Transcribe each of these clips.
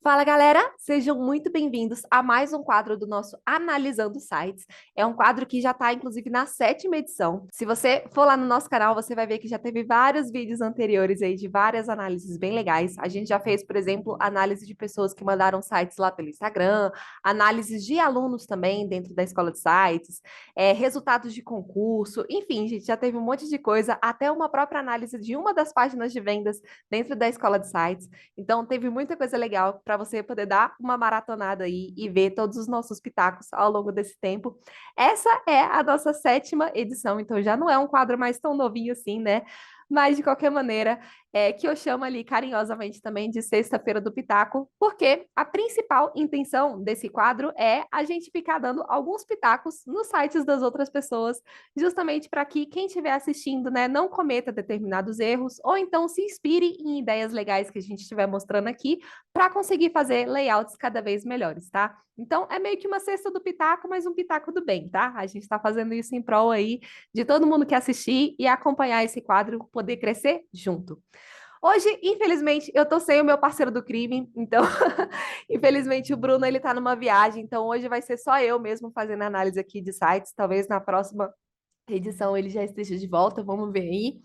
Fala, galera! Sejam muito bem-vindos a mais um quadro do nosso Analisando Sites. É um quadro que já está, inclusive, na sétima edição. Se você for lá no nosso canal, você vai ver que já teve vários vídeos anteriores aí de várias análises bem legais. A gente já fez, por exemplo, análise de pessoas que mandaram sites lá pelo Instagram, análises de alunos também dentro da escola de sites, resultados de concurso, enfim, gente, já teve um monte de coisa, até uma própria análise de uma das páginas de vendas dentro da escola de sites. Então, teve muita coisa legal para você poder dar uma maratonada aí e ver todos os nossos pitacos ao longo desse tempo. Essa é a nossa sétima edição, então já não é um quadro mais tão novinho assim, né? Mas, de qualquer maneira, que eu chamo ali carinhosamente também de Sexta-feira do Pitaco, porque a principal intenção desse quadro é a gente ficar dando alguns pitacos nos sites das outras pessoas, justamente para que quem estiver assistindo, né, não cometa determinados erros, ou então se inspire em ideias legais que a gente estiver mostrando aqui, para conseguir fazer layouts cada vez melhores, tá? Então, é meio que uma cesta do pitaco, mas um pitaco do bem, tá? A gente está fazendo isso em prol aí de todo mundo que assistir e acompanhar esse quadro poder crescer junto. Hoje, infelizmente, eu tô sem o meu parceiro do crime, então, infelizmente, o Bruno, ele tá numa viagem, então hoje vai ser só eu mesmo fazendo análise aqui de sites, talvez na próxima edição ele já esteja de volta, vamos ver aí.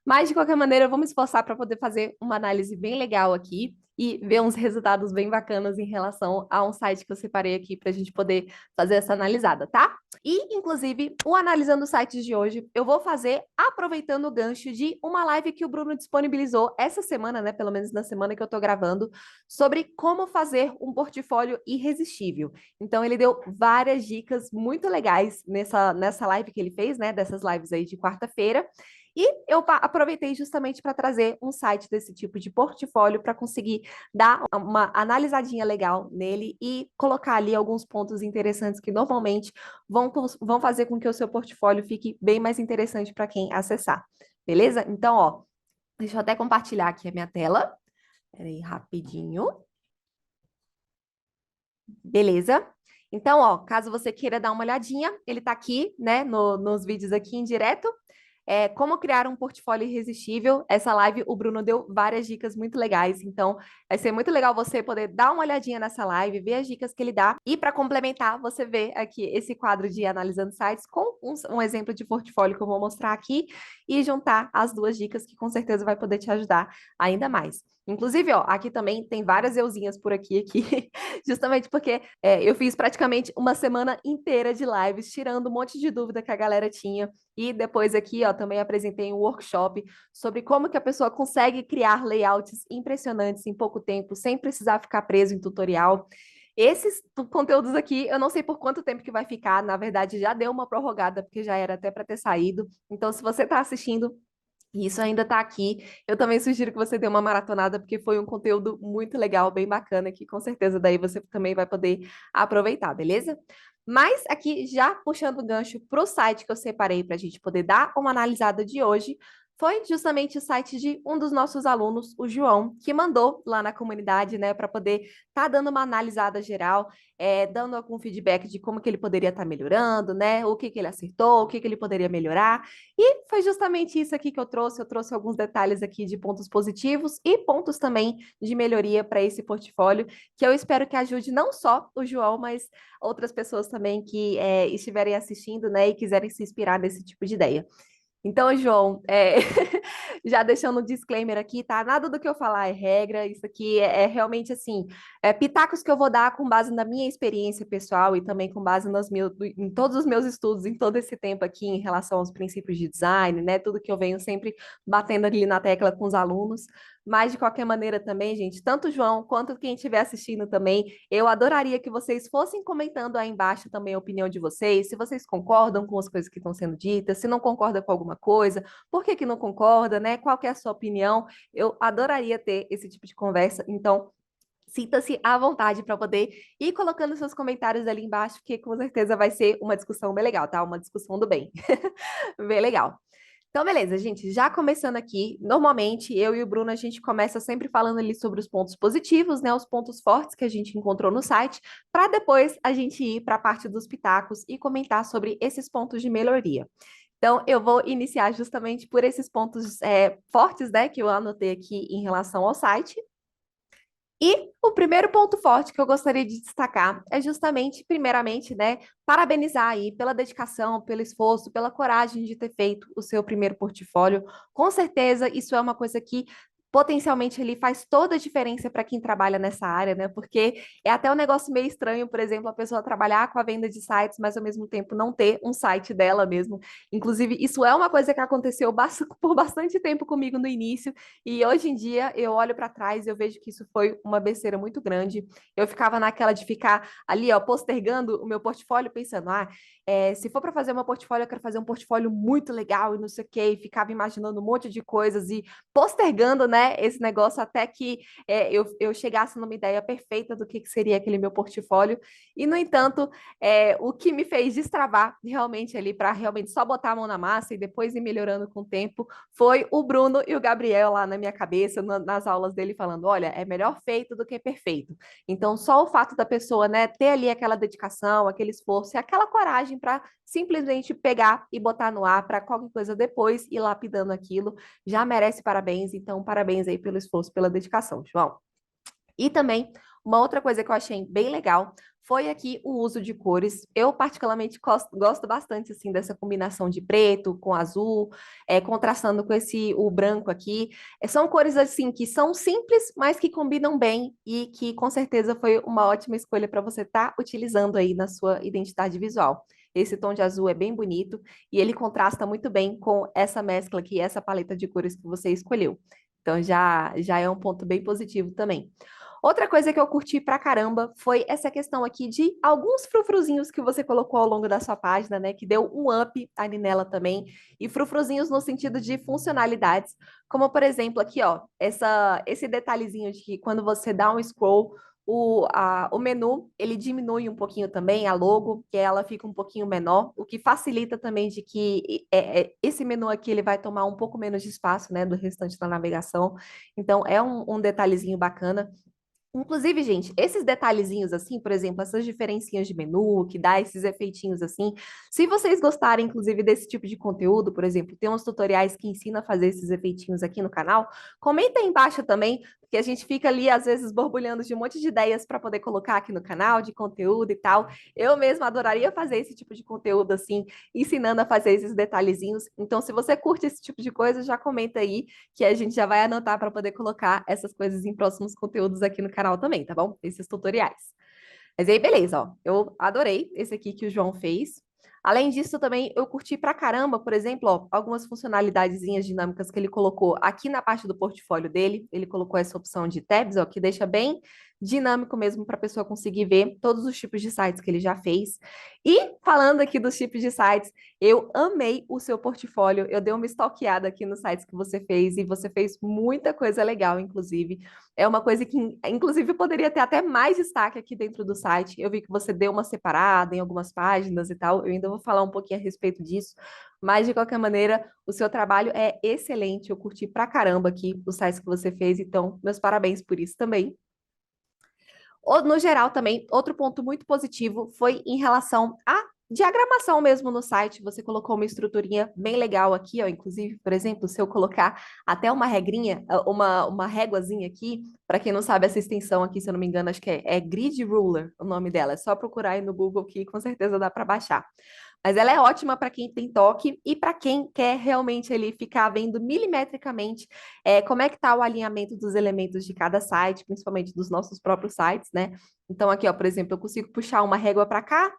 Mas, de qualquer maneira, eu vou me esforçar para poder fazer uma análise bem legal aqui e ver uns resultados bem bacanas em relação a um site que eu separei aqui para a gente poder fazer essa analisada, tá? E, inclusive, o Analisando Sites de hoje, eu vou fazer aproveitando o gancho de uma live que o Bruno disponibilizou essa semana, né? Pelo menos na semana que eu tô gravando, sobre como fazer um portfólio irresistível. Então, ele deu várias dicas muito legais nessa live que ele fez, né? Dessas lives aí de quarta-feira. E eu aproveitei justamente para trazer um site desse tipo de portfólio para conseguir dar uma analisadinha legal nele e colocar ali alguns pontos interessantes que normalmente vão fazer com que o seu portfólio fique bem mais interessante para quem acessar. Beleza? Então, ó, deixa eu até compartilhar aqui a minha tela. Peraí, rapidinho. Beleza? Então, ó, caso você queira dar uma olhadinha, ele está aqui, né, nos vídeos aqui em direto. Como criar um portfólio irresistível. Essa live, o Bruno deu várias dicas muito legais, então vai ser muito legal você poder dar uma olhadinha nessa live, ver as dicas que ele dá. E para complementar, você vê aqui esse quadro de analisando sites com um exemplo de portfólio que eu vou mostrar aqui e juntar as duas dicas que com certeza vai poder te ajudar ainda mais. Inclusive, ó, aqui também tem várias euzinhas por aqui, justamente porque eu fiz praticamente uma semana inteira de lives, tirando um monte de dúvida que a galera tinha. E depois aqui, ó, também apresentei um workshop sobre como que a pessoa consegue criar layouts impressionantes em pouco tempo, sem precisar ficar preso em tutorial. Esses conteúdos aqui, eu não sei por quanto tempo que vai ficar, na verdade já deu uma prorrogada, porque já era até para ter saído. Então, se você está assistindo e isso ainda está aqui, eu também sugiro que você dê uma maratonada, porque foi um conteúdo muito legal, bem bacana, que com certeza daí você também vai poder aproveitar, beleza? Mas aqui, já puxando o gancho para o site que eu separei para a gente poder dar uma analisada de hoje, foi justamente o site de um dos nossos alunos, o João, que mandou lá na comunidade, né, para poder estar dando uma analisada geral, dando algum feedback de como que ele poderia estar melhorando, né, o que que ele acertou, o que que ele poderia melhorar. E foi justamente isso aqui que eu trouxe alguns detalhes aqui de pontos positivos e pontos também de melhoria para esse portfólio, que eu espero que ajude não só o João, mas outras pessoas também que estiverem assistindo, né, e quiserem se inspirar nesse tipo de ideia. Então, João, já deixando um disclaimer aqui, tá? Nada do que eu falar é regra, isso aqui é realmente assim, pitacos que eu vou dar com base na minha experiência pessoal e também com base em todos os meus estudos, em todo esse tempo aqui em relação aos princípios de design, né? Tudo que eu venho sempre batendo ali na tecla com os alunos. Mas, de qualquer maneira, também, gente, tanto o João quanto quem estiver assistindo também, eu adoraria que vocês fossem comentando aí embaixo também a opinião de vocês, se vocês concordam com as coisas que estão sendo ditas, se não concorda com alguma coisa, por que que não concorda, né? Qual que é a sua opinião? Eu adoraria ter esse tipo de conversa, então sinta-se à vontade para poder ir colocando seus comentários ali embaixo, que com certeza vai ser uma discussão bem legal, tá? Uma discussão do bem. Bem legal. Então, beleza, gente, já começando aqui, normalmente eu e o Bruno a gente começa sempre falando ali sobre os pontos positivos, né, os pontos fortes que a gente encontrou no site, para depois a gente ir para a parte dos pitacos e comentar sobre esses pontos de melhoria. Então, eu vou iniciar justamente por esses pontos fortes, né, que eu anotei aqui em relação ao site. E o primeiro ponto forte que eu gostaria de destacar é justamente, primeiramente, né, parabenizar aí pela dedicação, pelo esforço, pela coragem de ter feito o seu primeiro portfólio. Com certeza, isso é uma coisa que potencialmente ele faz toda a diferença para quem trabalha nessa área, né? Porque é até um negócio meio estranho, por exemplo, a pessoa trabalhar com a venda de sites, mas ao mesmo tempo não ter um site dela mesmo. Inclusive, isso é uma coisa que aconteceu por bastante tempo comigo no início. E hoje em dia eu olho para trás e eu vejo que isso foi uma besteira muito grande. Eu ficava naquela de ficar ali, ó, postergando o meu portfólio, pensando, se for para fazer meu portfólio, eu quero fazer um portfólio muito legal e não sei o quê, e ficava imaginando um monte de coisas e postergando, né, esse negócio até que eu chegasse numa ideia perfeita do que seria aquele meu portfólio. E, no entanto, o que me fez destravar realmente ali para realmente só botar a mão na massa e depois ir melhorando com o tempo foi o Bruno e o Gabriel lá na minha cabeça, nas aulas dele, falando: olha, é melhor feito do que perfeito. Então, só o fato da pessoa, né, ter ali aquela dedicação, aquele esforço e aquela coragem para simplesmente pegar e botar no ar para qualquer coisa depois ir lapidando aquilo, já merece parabéns. Então, parabéns aí pelo esforço, pela dedicação, João. E também, uma outra coisa que eu achei bem legal foi aqui o uso de cores. Eu particularmente gosto bastante assim dessa combinação de preto com azul, contrastando com o branco aqui. São cores assim que são simples, mas que combinam bem e que com certeza foi uma ótima escolha para você estar utilizando aí na sua identidade visual. Esse tom de azul é bem bonito e ele contrasta muito bem com essa mescla aqui, essa paleta de cores que você escolheu. Então já é um ponto bem positivo também. Outra coisa que eu curti pra caramba foi essa questão aqui de alguns frufruzinhos que você colocou ao longo da sua página, né? Que deu um up ali nela também. E frufruzinhos no sentido de funcionalidades, como por exemplo aqui, ó, esse detalhezinho de que quando você dá um scroll, o menu ele diminui um pouquinho também, a logo, que ela fica um pouquinho menor, o que facilita também de que esse menu aqui ele vai tomar um pouco menos de espaço, né, do restante da navegação. Então é um detalhezinho bacana. Inclusive, gente, esses detalhezinhos assim, por exemplo, essas diferencinhas de menu, que dá esses efeitinhos assim, se vocês gostarem, inclusive, desse tipo de conteúdo, por exemplo, tem uns tutoriais que ensinam a fazer esses efeitinhos aqui no canal, comenta aí embaixo também, porque a gente fica ali, às vezes, borbulhando de um monte de ideias para poder colocar aqui no canal, de conteúdo e tal. Eu mesma adoraria fazer esse tipo de conteúdo assim, ensinando a fazer esses detalhezinhos. Então, se você curte esse tipo de coisa, já comenta aí que a gente já vai anotar para poder colocar essas coisas em próximos conteúdos aqui no canal também, tá bom? Esses tutoriais. Mas aí, beleza, ó. Eu adorei esse aqui que o João fez. Além disso, também eu curti pra caramba, por exemplo, ó, algumas funcionalidadezinhas dinâmicas que ele colocou aqui na parte do portfólio dele. Ele colocou essa opção de tabs, ó, que deixa bem dinâmico mesmo para a pessoa conseguir ver todos os tipos de sites que ele já fez. E falando aqui dos tipos de sites, eu amei o seu portfólio. Eu dei uma stalkeada aqui nos sites que você fez e você fez muita coisa legal, inclusive. É uma coisa que, inclusive, poderia ter até mais destaque aqui dentro do site. Eu vi que você deu uma separada em algumas páginas e tal. Eu ainda vou falar um pouquinho a respeito disso. Mas, de qualquer maneira, o seu trabalho é excelente. Eu curti pra caramba aqui os sites que você fez. Então, meus parabéns por isso também. No geral, também, outro ponto muito positivo foi em relação à diagramação mesmo no site. Você colocou uma estruturinha bem legal aqui, ó. Inclusive, por exemplo, se eu colocar até uma regrinha, uma réguazinha aqui, para quem não sabe, essa extensão aqui, se eu não me engano, acho que é Grid Ruler o nome dela. É só procurar aí no Google que com certeza dá para baixar. Mas ela é ótima para quem tem toque e para quem quer realmente ali ficar vendo milimetricamente como é que está o alinhamento dos elementos de cada site, principalmente dos nossos próprios sites, né? Então aqui, ó, por exemplo, eu consigo puxar uma régua para cá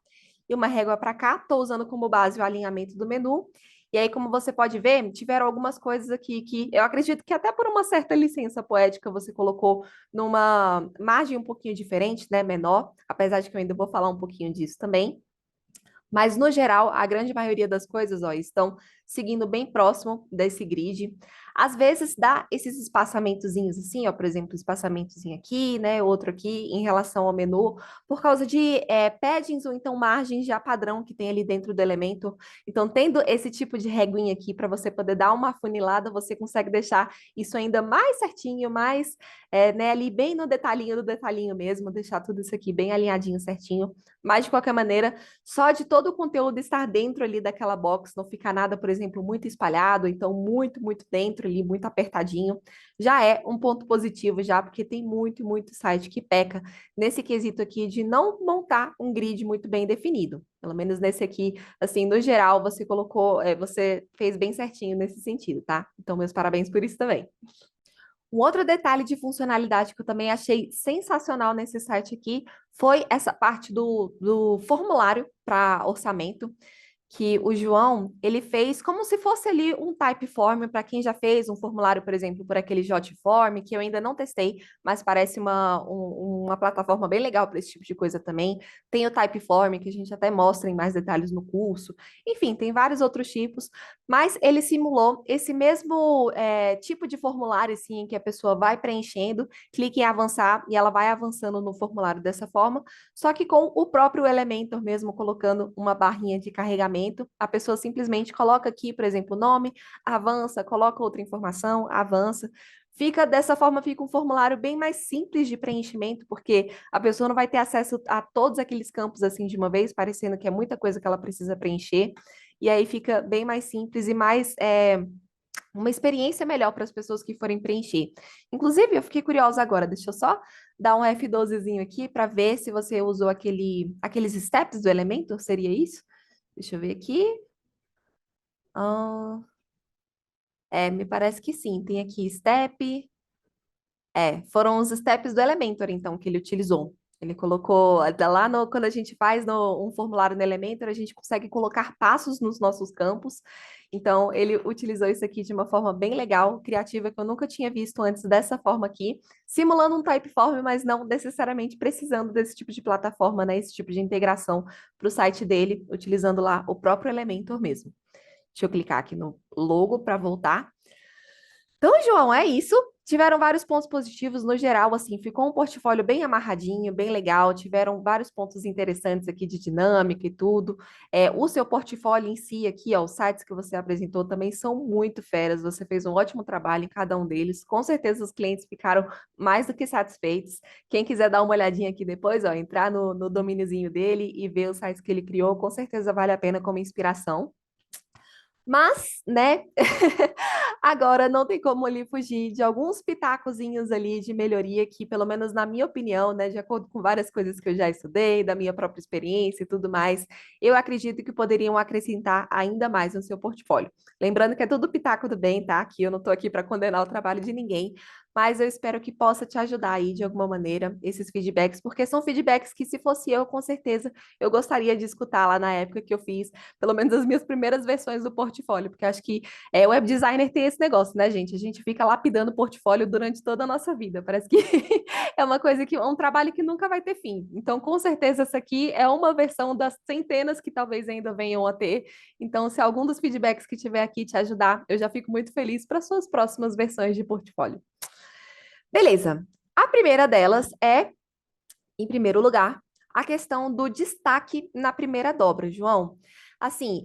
e uma régua para cá, estou usando como base o alinhamento do menu. E aí, como você pode ver, tiveram algumas coisas aqui que eu acredito que até por uma certa licença poética você colocou numa margem um pouquinho diferente, né, menor, apesar de que eu ainda vou falar um pouquinho disso também. Mas, no geral, a grande maioria das coisas, ó, estão seguindo bem próximo desse grid. Às vezes dá esses espaçamentozinhos assim, ó, por exemplo, espaçamentozinho aqui, né, outro aqui em relação ao menu, por causa de paddings ou então margens já padrão que tem ali dentro do elemento. Então, tendo esse tipo de reguinha aqui para você poder dar uma funilada, você consegue deixar isso ainda mais certinho, mais, né, ali bem no detalhinho do detalhinho mesmo, deixar tudo isso aqui bem alinhadinho certinho. Mas, de qualquer maneira, só de todo o conteúdo estar dentro ali daquela box, não ficar nada, por exemplo, exemplo, muito espalhado, então muito dentro ali, muito apertadinho, já é um ponto positivo já, porque tem muito site que peca nesse quesito aqui de não montar um grid muito bem definido. Pelo menos nesse aqui, assim, no geral, você colocou, você fez bem certinho nesse sentido, tá? Então, meus parabéns por isso também. Um outro detalhe de funcionalidade que eu também achei sensacional nesse site aqui foi essa parte do formulário para orçamento que o João, ele fez como se fosse ali um Typeform para quem já fez um formulário, por exemplo, por aquele Jotform, que eu ainda não testei, mas parece uma plataforma bem legal para esse tipo de coisa também. Tem o Typeform, que a gente até mostra em mais detalhes no curso. Enfim, tem vários outros tipos, mas ele simulou esse mesmo tipo de formulário, assim, que a pessoa vai preenchendo, clica em avançar e ela vai avançando no formulário dessa forma, só que com o próprio Elementor mesmo, colocando uma barrinha de carregamento, a pessoa simplesmente coloca aqui, por exemplo, o nome, avança, coloca outra informação, avança. Fica dessa forma, fica um formulário bem mais simples de preenchimento, porque a pessoa não vai ter acesso a todos aqueles campos assim de uma vez, parecendo que é muita coisa que ela precisa preencher. E aí fica bem mais simples e mais uma experiência melhor para as pessoas que forem preencher. Inclusive, eu fiquei curiosa agora, deixa eu só dar um F12zinho aqui para ver se você usou aqueles steps do Elementor, seria isso? Deixa eu ver aqui. Ah, me parece que sim. Tem aqui step. Foram os steps do Elementor, então, que ele utilizou. Ele colocou lá no, quando a gente faz um formulário no Elementor, a gente consegue colocar passos nos nossos campos. Então, ele utilizou isso aqui de uma forma bem legal, criativa, que eu nunca tinha visto antes dessa forma aqui, simulando um Typeform, mas não necessariamente precisando desse tipo de plataforma, né? Esse tipo de integração para o site dele, utilizando lá o próprio Elementor mesmo. Deixa eu clicar aqui no logo para voltar. Então, João, é isso. Tiveram vários pontos positivos no geral, assim, ficou um portfólio bem amarradinho, bem legal. Tiveram vários pontos interessantes aqui de dinâmica e tudo. O seu portfólio em si, aqui, ó, os sites que você apresentou também são muito feras. Você fez um ótimo trabalho em cada um deles. Com certeza os clientes ficaram mais do que satisfeitos. Quem quiser dar uma olhadinha aqui depois, ó, entrar no domíniozinho dele e ver os sites que ele criou, com certeza vale a pena como inspiração. Mas, né, agora não tem como ali fugir de alguns pitacozinhos ali de melhoria que, pelo menos na minha opinião, né, de acordo com várias coisas que eu já estudei, da minha própria experiência e tudo mais, eu acredito que poderiam acrescentar ainda mais no seu portfólio. Lembrando que é tudo pitaco do bem, tá? Que eu não estou aqui para condenar o trabalho de ninguém, mas eu espero que possa te ajudar aí de alguma maneira esses feedbacks, porque são feedbacks que, se fosse eu, com certeza, eu gostaria de escutar lá na época que eu fiz pelo menos as minhas primeiras versões do portfólio, porque acho que o web designer tem esse negócio, né, gente? A gente fica lapidando o portfólio durante toda a nossa vida. Parece que é uma coisa que é um trabalho que nunca vai ter fim. Então, com certeza, essa aqui é uma versão das centenas que talvez ainda venham a ter. Então, se algum dos feedbacks que tiver aqui te ajudar, eu já fico muito feliz para suas próximas versões de portfólio. Beleza. A primeira delas é, em primeiro lugar, a questão do destaque na primeira dobra, João. Assim,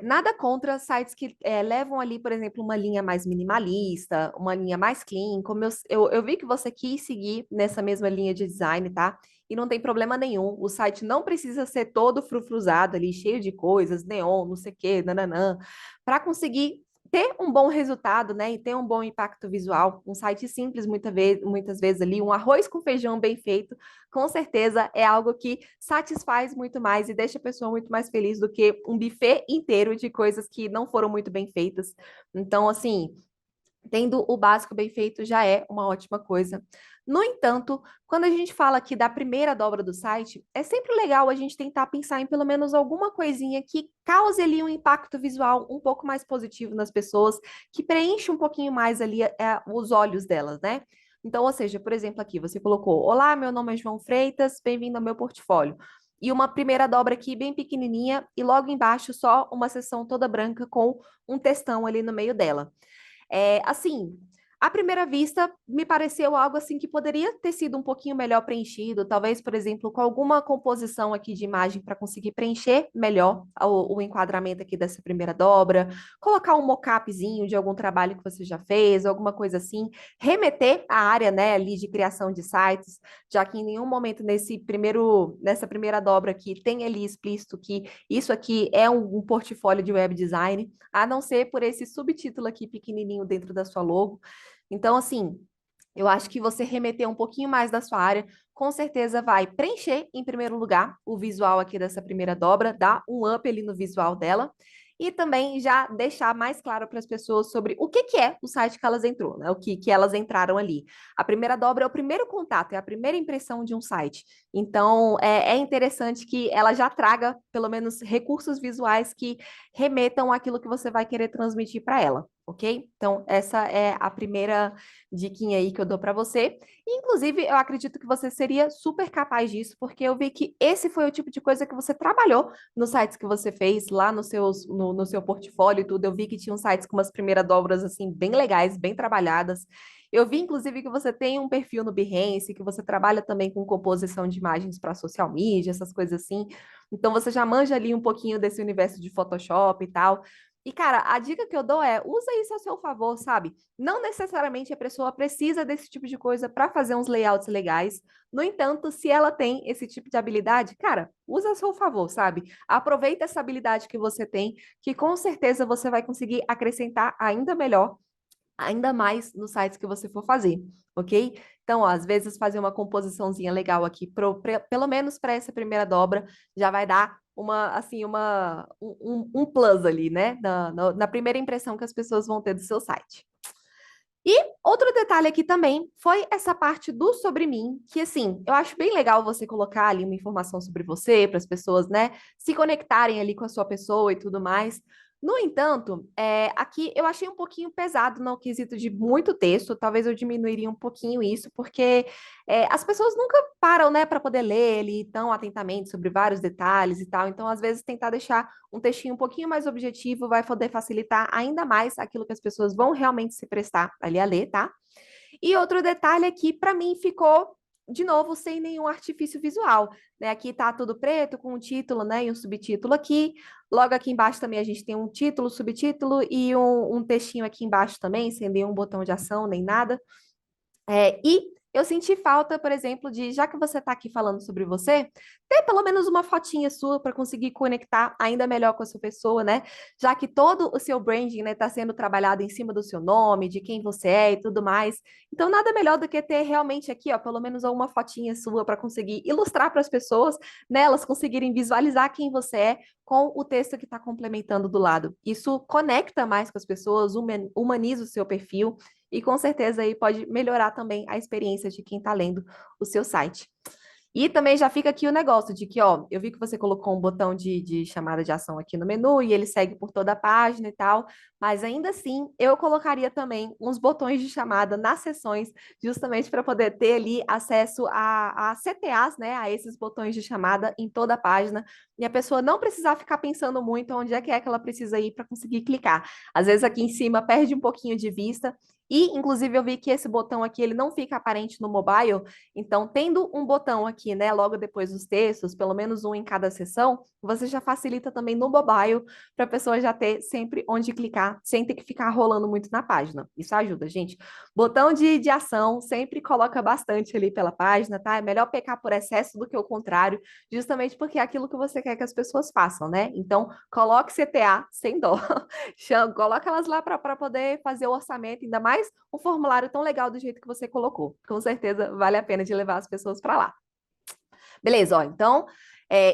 nada contra sites que levam ali, por exemplo, uma linha mais minimalista, uma linha mais clean, como eu vi que você quis seguir nessa mesma linha de design, tá? E não tem problema nenhum, o site não precisa ser todo frufruzado ali, cheio de coisas, neon, não sei o quê, nananã, para conseguir ter um bom resultado, né, e ter um bom impacto visual, um site simples muitas vezes ali, um arroz com feijão bem feito, com certeza é algo que satisfaz muito mais e deixa a pessoa muito mais feliz do que um buffet inteiro de coisas que não foram muito bem feitas. Então, assim, tendo o básico bem feito já é uma ótima coisa. No entanto, quando a gente fala aqui da primeira dobra do site, é sempre legal a gente tentar pensar em pelo menos alguma coisinha que cause ali um impacto visual um pouco mais positivo nas pessoas, que preencha um pouquinho mais ali os olhos delas, né? Então, ou seja, por exemplo, aqui você colocou: Olá, meu nome é João Freitas, bem-vindo ao meu portfólio. E uma primeira dobra aqui bem pequenininha, e logo embaixo só uma seção toda branca com um textão ali no meio dela. Assim, à primeira vista, me pareceu algo assim que poderia ter sido um pouquinho melhor preenchido, talvez, por exemplo, com alguma composição aqui de imagem para conseguir preencher melhor o enquadramento aqui dessa primeira dobra, colocar um mock-upzinho de algum trabalho que você já fez, alguma coisa assim, remeter à área, né, ali de criação de sites, já que em nenhum momento nessa primeira dobra aqui tem ali explícito que isso aqui é um portfólio de web design, a não ser por esse subtítulo aqui pequenininho dentro da sua logo. Então, assim, eu acho que você remeter um pouquinho mais da sua área, com certeza vai preencher, em primeiro lugar, o visual aqui dessa primeira dobra, dar um up ali no visual dela, e também já deixar mais claro para as pessoas sobre o que é o site que elas entrou, né? O que elas entraram ali. A primeira dobra é o primeiro contato, é a primeira impressão de um site. Então, é interessante que ela já traga, pelo menos, recursos visuais que remetam àquilo que você vai querer transmitir para ela, ok? Então, essa é a primeira diquinha aí que eu dou para você. Inclusive, eu acredito que você seria super capaz disso, porque eu vi que esse foi o tipo de coisa que você trabalhou nos sites que você fez, lá no seu portfólio e tudo. Eu vi que tinha uns sites com umas primeiras dobras, assim, bem legais, bem trabalhadas. Eu vi, inclusive, que você tem um perfil no Behance, que você trabalha também com composição de imagens para social media, essas coisas assim. Então, você já manja ali um pouquinho desse universo de Photoshop e tal. E, cara, a dica que eu dou é, usa isso a seu favor, sabe? Não necessariamente a pessoa precisa desse tipo de coisa para fazer uns layouts legais. No entanto, se ela tem esse tipo de habilidade, cara, usa a seu favor, sabe? Aproveita essa habilidade que você tem, que com certeza você vai conseguir acrescentar ainda melhor, ainda mais nos sites que você for fazer, ok? Então, ó, às vezes fazer uma composiçãozinha legal aqui, pelo menos para essa primeira dobra, já vai dar um plus ali, né? Na primeira impressão que as pessoas vão ter do seu site. E outro detalhe aqui também foi essa parte do sobre mim, que assim, eu acho bem legal você colocar ali uma informação sobre você, para as pessoas, né, se conectarem ali com a sua pessoa e tudo mais. No entanto, aqui eu achei um pouquinho pesado no quesito de muito texto, talvez eu diminuiria um pouquinho isso, porque as pessoas nunca param, né, para poder ler ali tão atentamente sobre vários detalhes e tal, então às vezes tentar deixar um textinho um pouquinho mais objetivo vai poder facilitar ainda mais aquilo que as pessoas vão realmente se prestar ali a ler, tá? E outro detalhe aqui, para mim, ficou, de novo, sem nenhum artifício visual, né? Aqui tá tudo preto, com um título, né, e um subtítulo aqui. Logo aqui embaixo também a gente tem um título, subtítulo e um textinho aqui embaixo também, sem nenhum botão de ação nem nada. E eu senti falta, por exemplo, de, já que você está aqui falando sobre você, ter pelo menos uma fotinha sua para conseguir conectar ainda melhor com a sua pessoa, né? Já que todo o seu branding, né, está sendo trabalhado em cima do seu nome, de quem você é e tudo mais. Então, nada melhor do que ter realmente aqui, ó, pelo menos uma fotinha sua para conseguir ilustrar para as pessoas, né, elas conseguirem visualizar quem você é com o texto que está complementando do lado. Isso conecta mais com as pessoas, humaniza o seu perfil e com certeza aí pode melhorar também a experiência de quem está lendo o seu site. E também já fica aqui o negócio de que, ó, eu vi que você colocou um botão de chamada de ação aqui no menu e ele segue por toda a página e tal, mas ainda assim eu colocaria também uns botões de chamada nas seções, justamente para poder ter ali acesso a CTAs, né, a esses botões de chamada em toda a página, e a pessoa não precisar ficar pensando muito onde é que ela precisa ir para conseguir clicar. Às vezes aqui em cima perde um pouquinho de vista, e inclusive eu vi que esse botão aqui ele não fica aparente no mobile, então, tendo um botão aqui, né, logo depois dos textos, pelo menos um em cada seção, você já facilita também no mobile para a pessoa já ter sempre onde clicar, sem ter que ficar rolando muito na página. Isso ajuda, gente. Botão de ação sempre coloca bastante ali pela página, tá? É melhor pecar por excesso do que o contrário, justamente porque é aquilo que você quer que as pessoas façam, né? Então, coloque CTA sem dó. Coloca elas lá para poder fazer o orçamento, ainda mais um formulário tão legal do jeito que você colocou. Com certeza vale a pena de levar as pessoas para lá. Beleza, ó, então,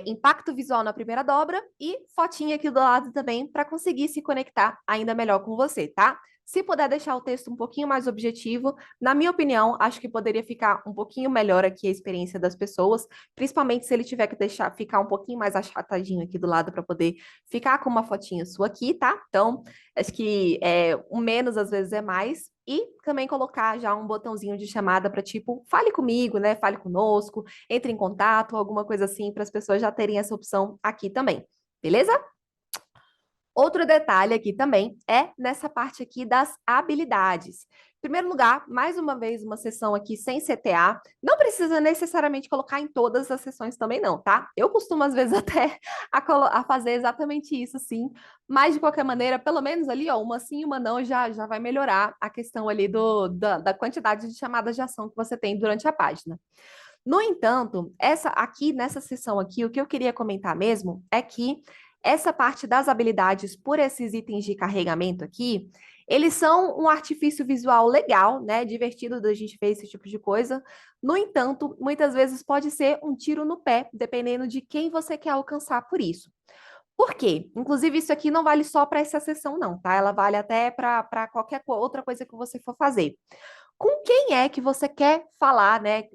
impacto visual na primeira dobra e fotinha aqui do lado também para conseguir se conectar ainda melhor com você, tá? Se puder deixar o texto um pouquinho mais objetivo, na minha opinião, acho que poderia ficar um pouquinho melhor aqui a experiência das pessoas, principalmente se ele tiver que deixar ficar um pouquinho mais achatadinho aqui do lado para poder ficar com uma fotinha sua aqui, tá? Então, acho que o menos às vezes é mais. E também colocar já um botãozinho de chamada para tipo, fale comigo, né? Fale conosco, entre em contato, alguma coisa assim, para as pessoas já terem essa opção aqui também. Beleza? Outro detalhe aqui também é nessa parte aqui das habilidades. Em primeiro lugar, mais uma vez, uma sessão aqui sem CTA. Não precisa necessariamente colocar em todas as sessões também não, tá? Eu costumo, às vezes, até a fazer exatamente isso, sim. Mas, de qualquer maneira, pelo menos ali, ó, uma sim e uma não já vai melhorar a questão ali da quantidade de chamadas de ação que você tem durante a página. No entanto, essa aqui nessa sessão aqui, o que eu queria comentar mesmo é que essa parte das habilidades por esses itens de carregamento aqui, eles são um artifício visual legal, né? Divertido da gente ver esse tipo de coisa. No entanto, muitas vezes pode ser um tiro no pé, dependendo de quem você quer alcançar por isso. Por quê? Inclusive, isso aqui não vale só para essa sessão, não, tá? Ela vale até para qualquer outra coisa que você for fazer. Com quem é que você quer falar, né?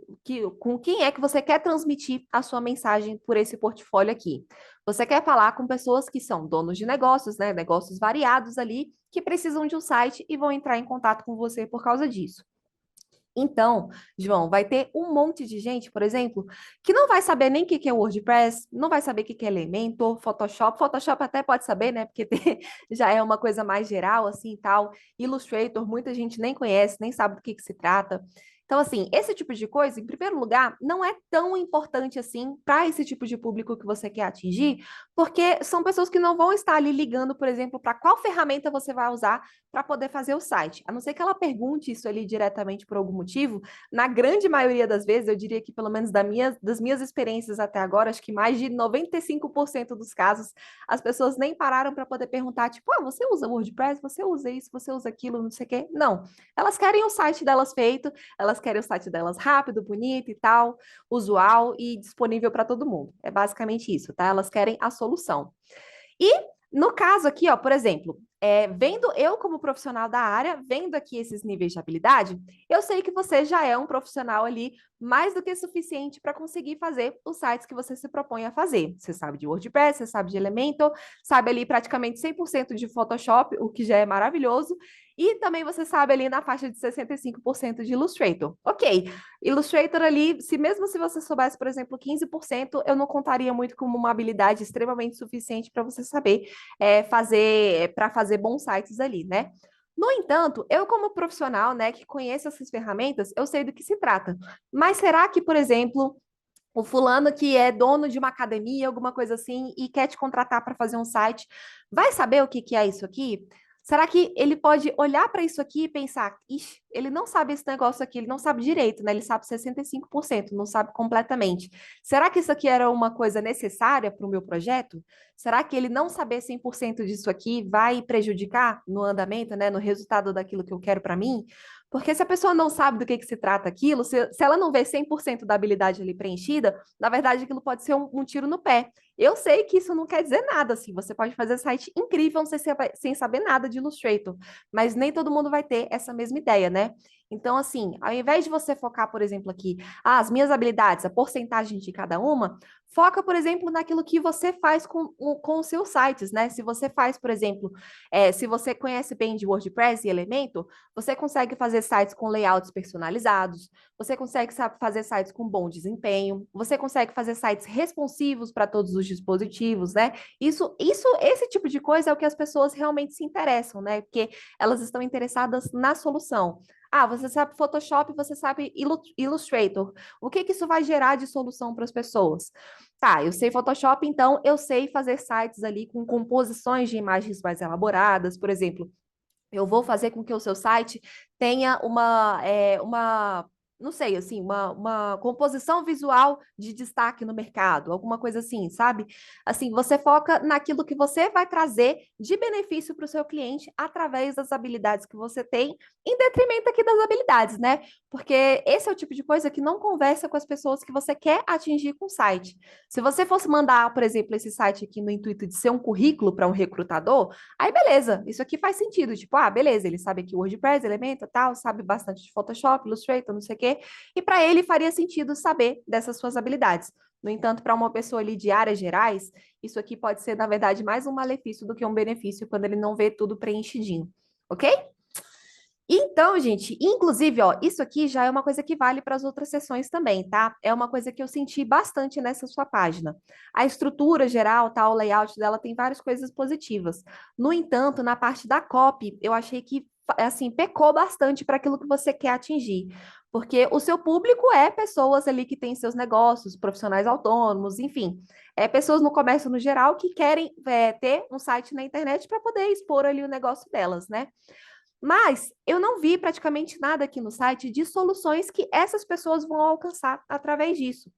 Com quem é que você quer transmitir a sua mensagem por esse portfólio aqui? Você quer falar com pessoas que são donos de negócios, né? Negócios variados ali, que precisam de um site e vão entrar em contato com você por causa disso. Então, João, vai ter um monte de gente, por exemplo, que não vai saber nem o que que é WordPress, não vai saber o que que é Elementor, Photoshop. Photoshop até pode saber, né? Porque já é uma coisa mais geral, assim, e tal. Illustrator, muita gente nem conhece, nem sabe do que se trata. Então, assim, esse tipo de coisa, em primeiro lugar, não é tão importante assim para esse tipo de público que você quer atingir, porque são pessoas que não vão estar ali ligando, por exemplo, para qual ferramenta você vai usar para poder fazer o site. A não ser que ela pergunte isso ali diretamente por algum motivo, na grande maioria das vezes, eu diria que pelo menos das minhas experiências até agora, acho que mais de 95% dos casos, as pessoas nem pararam para poder perguntar, tipo, ah, você usa WordPress? Você usa isso? Você usa aquilo? Não sei o quê. Não. Elas querem o site delas feito, elas querem o site delas rápido, bonito e tal, usual e disponível para todo mundo. É basicamente isso, tá? Elas querem a solução. E no caso aqui, ó, por exemplo, vendo eu como profissional da área, vendo aqui esses níveis de habilidade, eu sei que você já é um profissional ali mais do que suficiente para conseguir fazer os sites que você se propõe a fazer. Você sabe de WordPress, você sabe de Elementor, sabe ali praticamente 100% de Photoshop, o que já é maravilhoso, e também você sabe ali na faixa de 65% de Illustrator. Ok, Illustrator ali, se mesmo se você soubesse, por exemplo, 15%, eu não contaria muito como uma habilidade extremamente suficiente para você saber para fazer bons sites ali, né? No entanto, eu como profissional, né, que conheço essas ferramentas, eu sei do que se trata. Mas será que, por exemplo, o fulano que é dono de uma academia, alguma coisa assim, e quer te contratar para fazer um site, vai saber o que que é isso aqui? Será que ele pode olhar para isso aqui e pensar, ixi, ele não sabe esse negócio aqui, ele não sabe direito, né? Ele sabe 65%, não sabe completamente. Será que isso aqui era uma coisa necessária para o meu projeto? Será que ele não saber 100% disso aqui vai prejudicar no andamento, né? No resultado daquilo que eu quero para mim? Porque se a pessoa não sabe do que se trata aquilo, se ela não vê 100% da habilidade ali preenchida, na verdade aquilo pode ser um tiro no pé. Eu sei que isso não quer dizer nada, assim, você pode fazer site incrível sem saber nada de Illustrator, mas nem todo mundo vai ter essa mesma ideia, né? Então, assim, ao invés de você focar, por exemplo, aqui, as minhas habilidades, a porcentagem de cada uma, foca, por exemplo, naquilo que você faz com os seus sites, né? Se você faz, por exemplo, se você conhece bem de WordPress e Elementor, você consegue fazer sites com layouts personalizados, você consegue fazer sites com bom desempenho, você consegue fazer sites responsivos para todos os dispositivos, né? Esse tipo de coisa é o que as pessoas realmente se interessam, né? Porque elas estão interessadas na solução. Ah, você sabe Photoshop, você sabe Illustrator. O que que isso vai gerar de solução para as pessoas? Tá, eu sei Photoshop, então eu sei fazer sites ali com composições de imagens mais elaboradas, por exemplo. Eu vou fazer com que o seu site tenha não sei, assim, uma composição visual de destaque no mercado, alguma coisa assim, sabe? Assim, você foca naquilo que você vai trazer de benefício para o seu cliente através das habilidades que você tem, em detrimento aqui das habilidades, né? Porque esse é o tipo de coisa que não conversa com as pessoas que você quer atingir com o site. Se você fosse mandar, por exemplo, esse site aqui no intuito de ser um currículo para um recrutador, aí beleza, isso aqui faz sentido. Tipo, ah, beleza, ele sabe aqui o WordPress, Elementor, tal, sabe bastante de Photoshop, Illustrator, não sei o quê. E para ele faria sentido saber dessas suas habilidades. No entanto, para uma pessoa ali de áreas gerais, isso aqui pode ser, na verdade, mais um malefício do que um benefício quando ele não vê tudo preenchidinho. Ok? Então, gente, inclusive, ó, isso aqui já é uma coisa que vale para as outras sessões também, tá? É uma coisa que eu senti bastante nessa sua página. A estrutura geral, tá, o layout dela tem várias coisas positivas. No entanto, na parte da copy, eu achei que assim pecou bastante para aquilo que você quer atingir. Porque o seu público é pessoas ali que têm seus negócios, profissionais autônomos, enfim, é pessoas no comércio no geral que querem ter um site na internet para poder expor ali o negócio delas, né? Mas eu não vi praticamente nada aqui no site de soluções que essas pessoas vão alcançar através disso.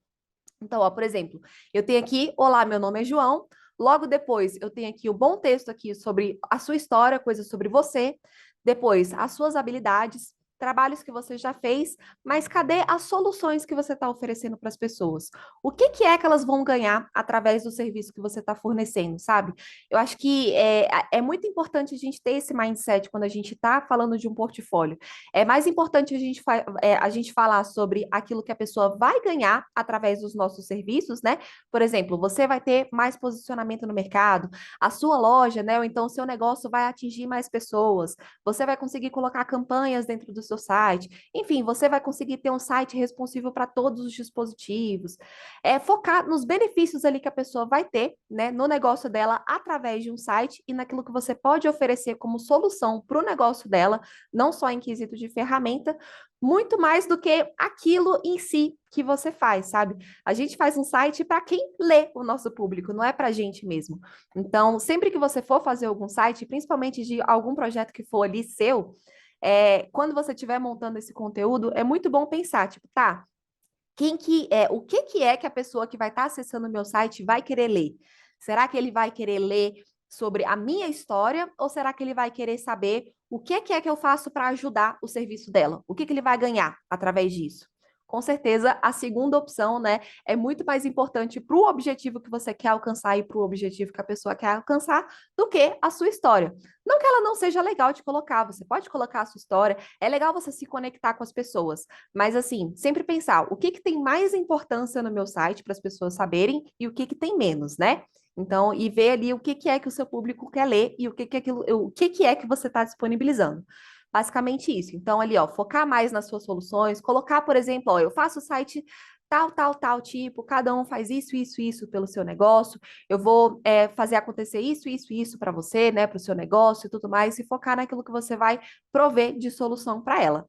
Então, ó, por exemplo, eu tenho aqui, olá, meu nome é João. Logo depois, eu tenho aqui o bom texto aqui sobre a sua história, coisas sobre você. Depois, as suas habilidades, trabalhos que você já fez, mas cadê as soluções que você está oferecendo para as pessoas? O que que é que elas vão ganhar através do serviço que você está fornecendo, sabe? Eu acho que é muito importante a gente ter esse mindset quando a gente está falando de um portfólio. É mais importante a gente falar sobre aquilo que a pessoa vai ganhar através dos nossos serviços, né? Por exemplo, você vai ter mais posicionamento no mercado, a sua loja, né? Ou então o seu negócio vai atingir mais pessoas, você vai conseguir colocar campanhas dentro do seu site, enfim, você vai conseguir ter um site responsivo para todos os dispositivos. É focar nos benefícios ali que a pessoa vai ter, né, no negócio dela através de um site e naquilo que você pode oferecer como solução para o negócio dela, não só em quesito de ferramenta, muito mais do que aquilo em si que você faz, sabe? A gente faz um site para quem lê o nosso público, não é para a gente mesmo. Então, sempre que você for fazer algum site, principalmente de algum projeto que for ali seu, quando você estiver montando esse conteúdo, é muito bom pensar, tipo, tá, o que que é que a pessoa que vai estar acessando o meu site vai querer ler? Será que ele vai querer ler sobre a minha história ou será que ele vai querer saber o que é que eu faço para ajudar o serviço dela? O que que ele vai ganhar através disso? Com certeza, a segunda opção, né, é muito mais importante para o objetivo que você quer alcançar e para o objetivo que a pessoa quer alcançar do que a sua história. Não que ela não seja legal de colocar, você pode colocar a sua história, é legal você se conectar com as pessoas, mas assim, sempre pensar o que que tem mais importância no meu site para as pessoas saberem e o que que tem menos, né? Então, e ver ali o que que é que o seu público quer ler e o que que é que você está disponibilizando. Basicamente isso. Então, ali, ó, focar mais nas suas soluções, colocar, por exemplo, ó, eu faço o site tal, tipo, cada um faz isso pelo seu negócio, eu vou fazer acontecer isso para você, né, para o seu negócio e tudo mais, e focar naquilo que você vai prover de solução para ela.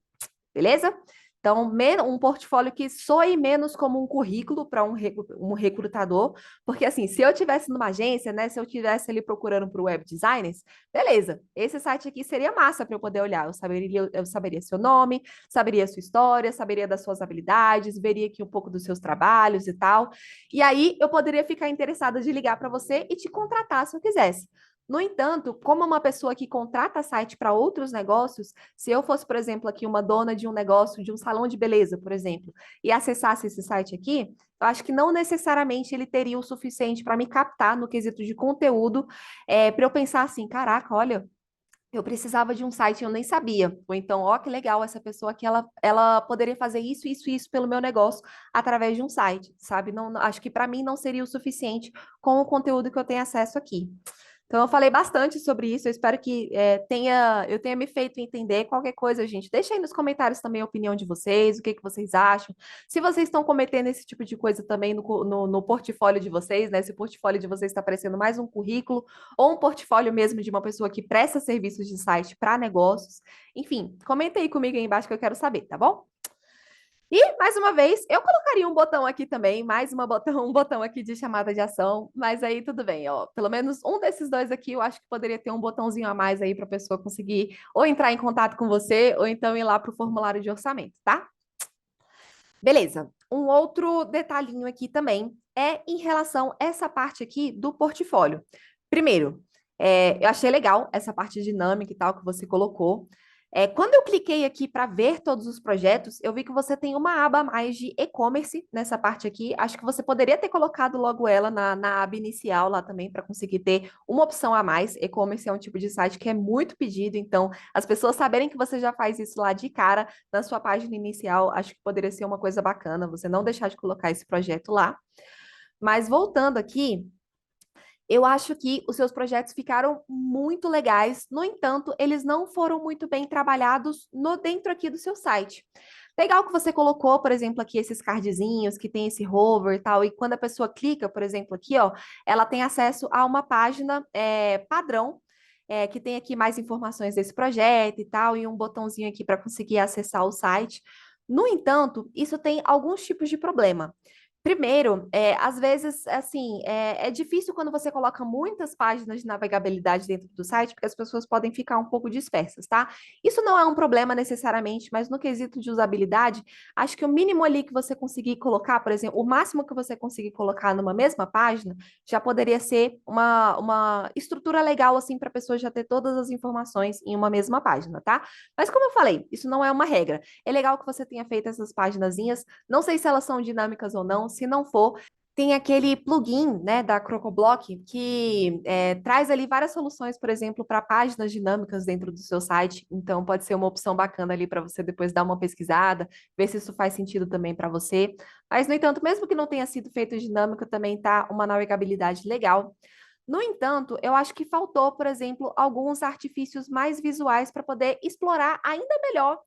Beleza? Então, um portfólio que soe menos como um currículo para um recrutador, porque assim, se eu tivesse numa agência, né, se eu tivesse ali procurando por web designers, beleza, esse site aqui seria massa para eu poder olhar. Eu saberia seu nome, saberia sua história, saberia das suas habilidades, veria aqui um pouco dos seus trabalhos e tal. E aí eu poderia ficar interessada de ligar para você e te contratar se eu quisesse. No entanto, como uma pessoa que contrata site para outros negócios, se eu fosse, por exemplo, aqui uma dona de um negócio, de um salão de beleza, por exemplo, e acessasse esse site aqui, eu acho que não necessariamente ele teria o suficiente para me captar no quesito de conteúdo, para eu pensar assim, caraca, olha, eu precisava de um site e eu nem sabia. Ou então, ó, que legal, essa pessoa aqui, ela poderia fazer isso pelo meu negócio através de um site, sabe? Acho que para mim não seria o suficiente com o conteúdo que eu tenho acesso aqui. Então, eu falei bastante sobre isso. Eu espero que eu tenha me feito entender. Qualquer coisa, gente, deixa aí nos comentários também a opinião de vocês, o que que vocês acham. Se vocês estão cometendo esse tipo de coisa também no portfólio de vocês, né? Se o portfólio de vocês está parecendo mais um currículo ou um portfólio mesmo de uma pessoa que presta serviços de site para negócios. Enfim, comenta aí comigo aí embaixo que eu quero saber, tá bom? E, mais uma vez, eu colocaria um botão aqui também, um botão aqui de chamada de ação, mas aí tudo bem, ó. Pelo menos um desses dois aqui, eu acho que poderia ter um botãozinho a mais aí para a pessoa conseguir ou entrar em contato com você, ou então ir lá para o formulário de orçamento, tá? Beleza. Um outro detalhinho aqui também é em relação a essa parte aqui do portfólio. Primeiro, eu achei legal essa parte dinâmica e tal que você colocou. Quando eu cliquei aqui para ver todos os projetos, eu vi que você tem uma aba a mais de e-commerce nessa parte aqui. Acho que você poderia ter colocado logo ela na aba inicial lá também para conseguir ter uma opção a mais. E-commerce é um tipo de site que é muito pedido, então as pessoas saberem que você já faz isso lá de cara na sua página inicial, acho que poderia ser uma coisa bacana você não deixar de colocar esse projeto lá. Mas voltando aqui, Eu acho que os seus projetos ficaram muito legais, no entanto, eles não foram muito bem trabalhados no dentro aqui do seu site. Legal que você colocou, por exemplo, aqui esses cardzinhos que tem esse hover e tal, e quando a pessoa clica, por exemplo, aqui, ó, ela tem acesso a uma página padrão, que tem aqui mais informações desse projeto e tal, e um botãozinho aqui para conseguir acessar o site. No entanto, isso tem alguns tipos de problema. Primeiro, às vezes, assim, é difícil quando você coloca muitas páginas de navegabilidade dentro do site, porque as pessoas podem ficar um pouco dispersas, tá? Isso não é um problema necessariamente, mas no quesito de usabilidade, acho que o mínimo ali que você conseguir colocar, por exemplo, o máximo que você conseguir colocar numa mesma página, já poderia ser uma estrutura legal, assim, para a pessoa já ter todas as informações em uma mesma página, tá? Mas como eu falei, isso não é uma regra. É legal que você tenha feito essas paginazinhas, não sei se elas são dinâmicas ou não, se não for, tem aquele plugin, né, da CrocoBlock que traz ali várias soluções, por exemplo, para páginas dinâmicas dentro do seu site. Então, pode ser uma opção bacana ali para você depois dar uma pesquisada, ver se isso faz sentido também para você. Mas, no entanto, mesmo que não tenha sido feito dinâmica, também tá uma navegabilidade legal. No entanto, eu acho que faltou, por exemplo, alguns artifícios mais visuais para poder explorar ainda melhor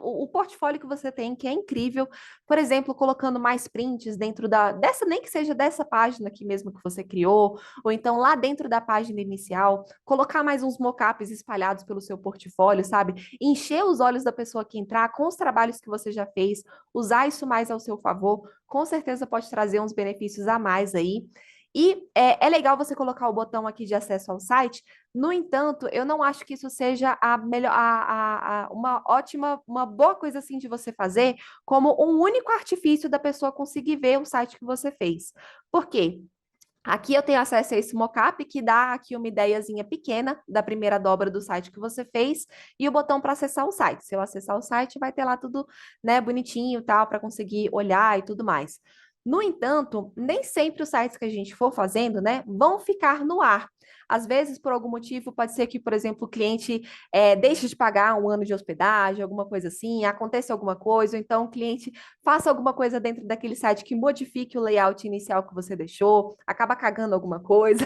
o portfólio que você tem, que é incrível. Por exemplo, colocando mais prints dentro dessa, nem que seja dessa página aqui mesmo que você criou, ou então lá dentro da página inicial, colocar mais uns mockups espalhados pelo seu portfólio, sabe? Encher os olhos da pessoa que entrar com os trabalhos que você já fez, usar isso mais ao seu favor, com certeza pode trazer uns benefícios a mais aí. E é legal você colocar o botão aqui de acesso ao site. No entanto, eu não acho que isso seja a melhor, uma ótima, uma boa coisa assim de você fazer, como um único artifício da pessoa conseguir ver o site que você fez. Por quê? Aqui eu tenho acesso a esse mockup que dá aqui uma ideiazinha pequena da primeira dobra do site que você fez e o botão para acessar o site. Se eu acessar o site, vai ter lá tudo, né, bonitinho, tal, para conseguir olhar e tudo mais. No entanto, nem sempre os sites que a gente for fazendo, né, vão ficar no ar. Às vezes, por algum motivo, pode ser que, por exemplo, o cliente deixe de pagar um ano de hospedagem, alguma coisa assim, aconteça alguma coisa, ou então o cliente faça alguma coisa dentro daquele site que modifique o layout inicial que você deixou, acaba cagando alguma coisa.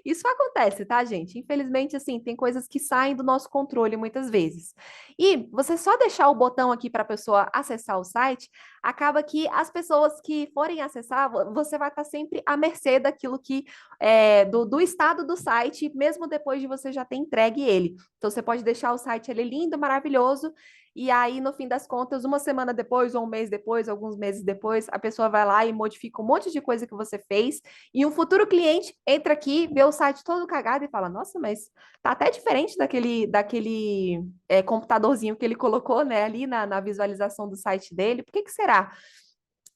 Isso acontece, tá, gente? Infelizmente, assim, tem coisas que saem do nosso controle muitas vezes. E você só deixar o botão aqui para a pessoa acessar o site, acaba que as pessoas que forem acessar, você vai estar sempre à mercê daquilo que do estado do site, mesmo depois de você já ter entregue ele. Então, você pode deixar o site ele lindo, maravilhoso, e aí, no fim das contas, uma semana depois, ou um mês depois, alguns meses depois, a pessoa vai lá e modifica um monte de coisa que você fez, e um futuro cliente entra aqui, vê o site todo cagado e fala: Nossa, mas tá até diferente daquele computadorzinho que ele colocou, né, ali na visualização do site dele. Por que que será?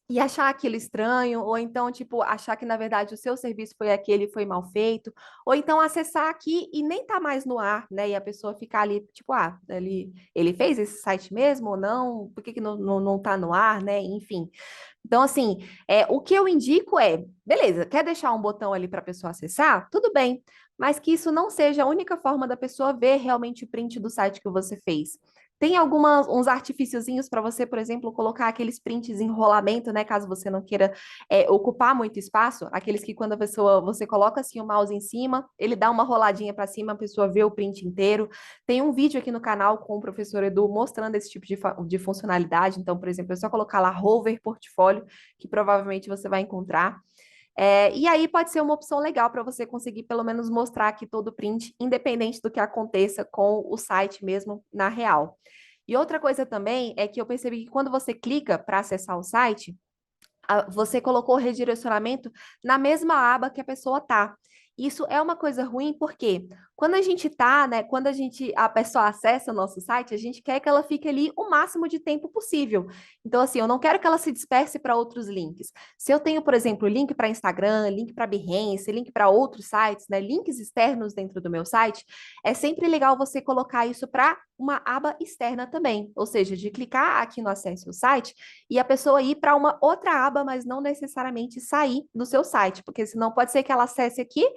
E achar aquilo estranho, ou então, tipo, achar que, na verdade, o seu serviço foi aquele e foi mal feito, ou então acessar aqui e nem tá mais no ar, né? E a pessoa ficar ali, tipo, ele fez esse site mesmo ou não? Por que que não tá no ar, né? Enfim. Então, assim, o que eu indico beleza, quer deixar um botão ali para a pessoa acessar? Tudo bem, mas que isso não seja a única forma da pessoa ver realmente o print do site que você fez. Tem uns artifíciozinhos para você, por exemplo, colocar aqueles prints em rolamento, né? Caso você não queira ocupar muito espaço, aqueles que quando a pessoa você coloca assim o mouse em cima, ele dá uma roladinha para cima, a pessoa vê o print inteiro. Tem um vídeo aqui no canal com o professor Edu mostrando esse tipo de funcionalidade. Então, por exemplo, é só colocar lá Hover Portfólio, que provavelmente você vai encontrar. E aí pode ser uma opção legal para você conseguir pelo menos mostrar aqui todo o print, independente do que aconteça com o site mesmo na real. E outra coisa também é que eu percebi que quando você clica para acessar o site, você colocou o redirecionamento na mesma aba que a pessoa tá. Isso é uma coisa ruim porque quando a gente tá, né, a pessoa acessa o nosso site, a gente quer que ela fique ali o máximo de tempo possível. Então, assim, eu não quero que ela se disperse para outros links. Se eu tenho, por exemplo, link para Instagram, link para Behance, link para outros sites, né, links externos dentro do meu site, é sempre legal você colocar isso para uma aba externa também. Ou seja, de clicar aqui no acesso ao site e a pessoa ir para uma outra aba, mas não necessariamente sair do seu site, porque senão pode ser que ela acesse aqui,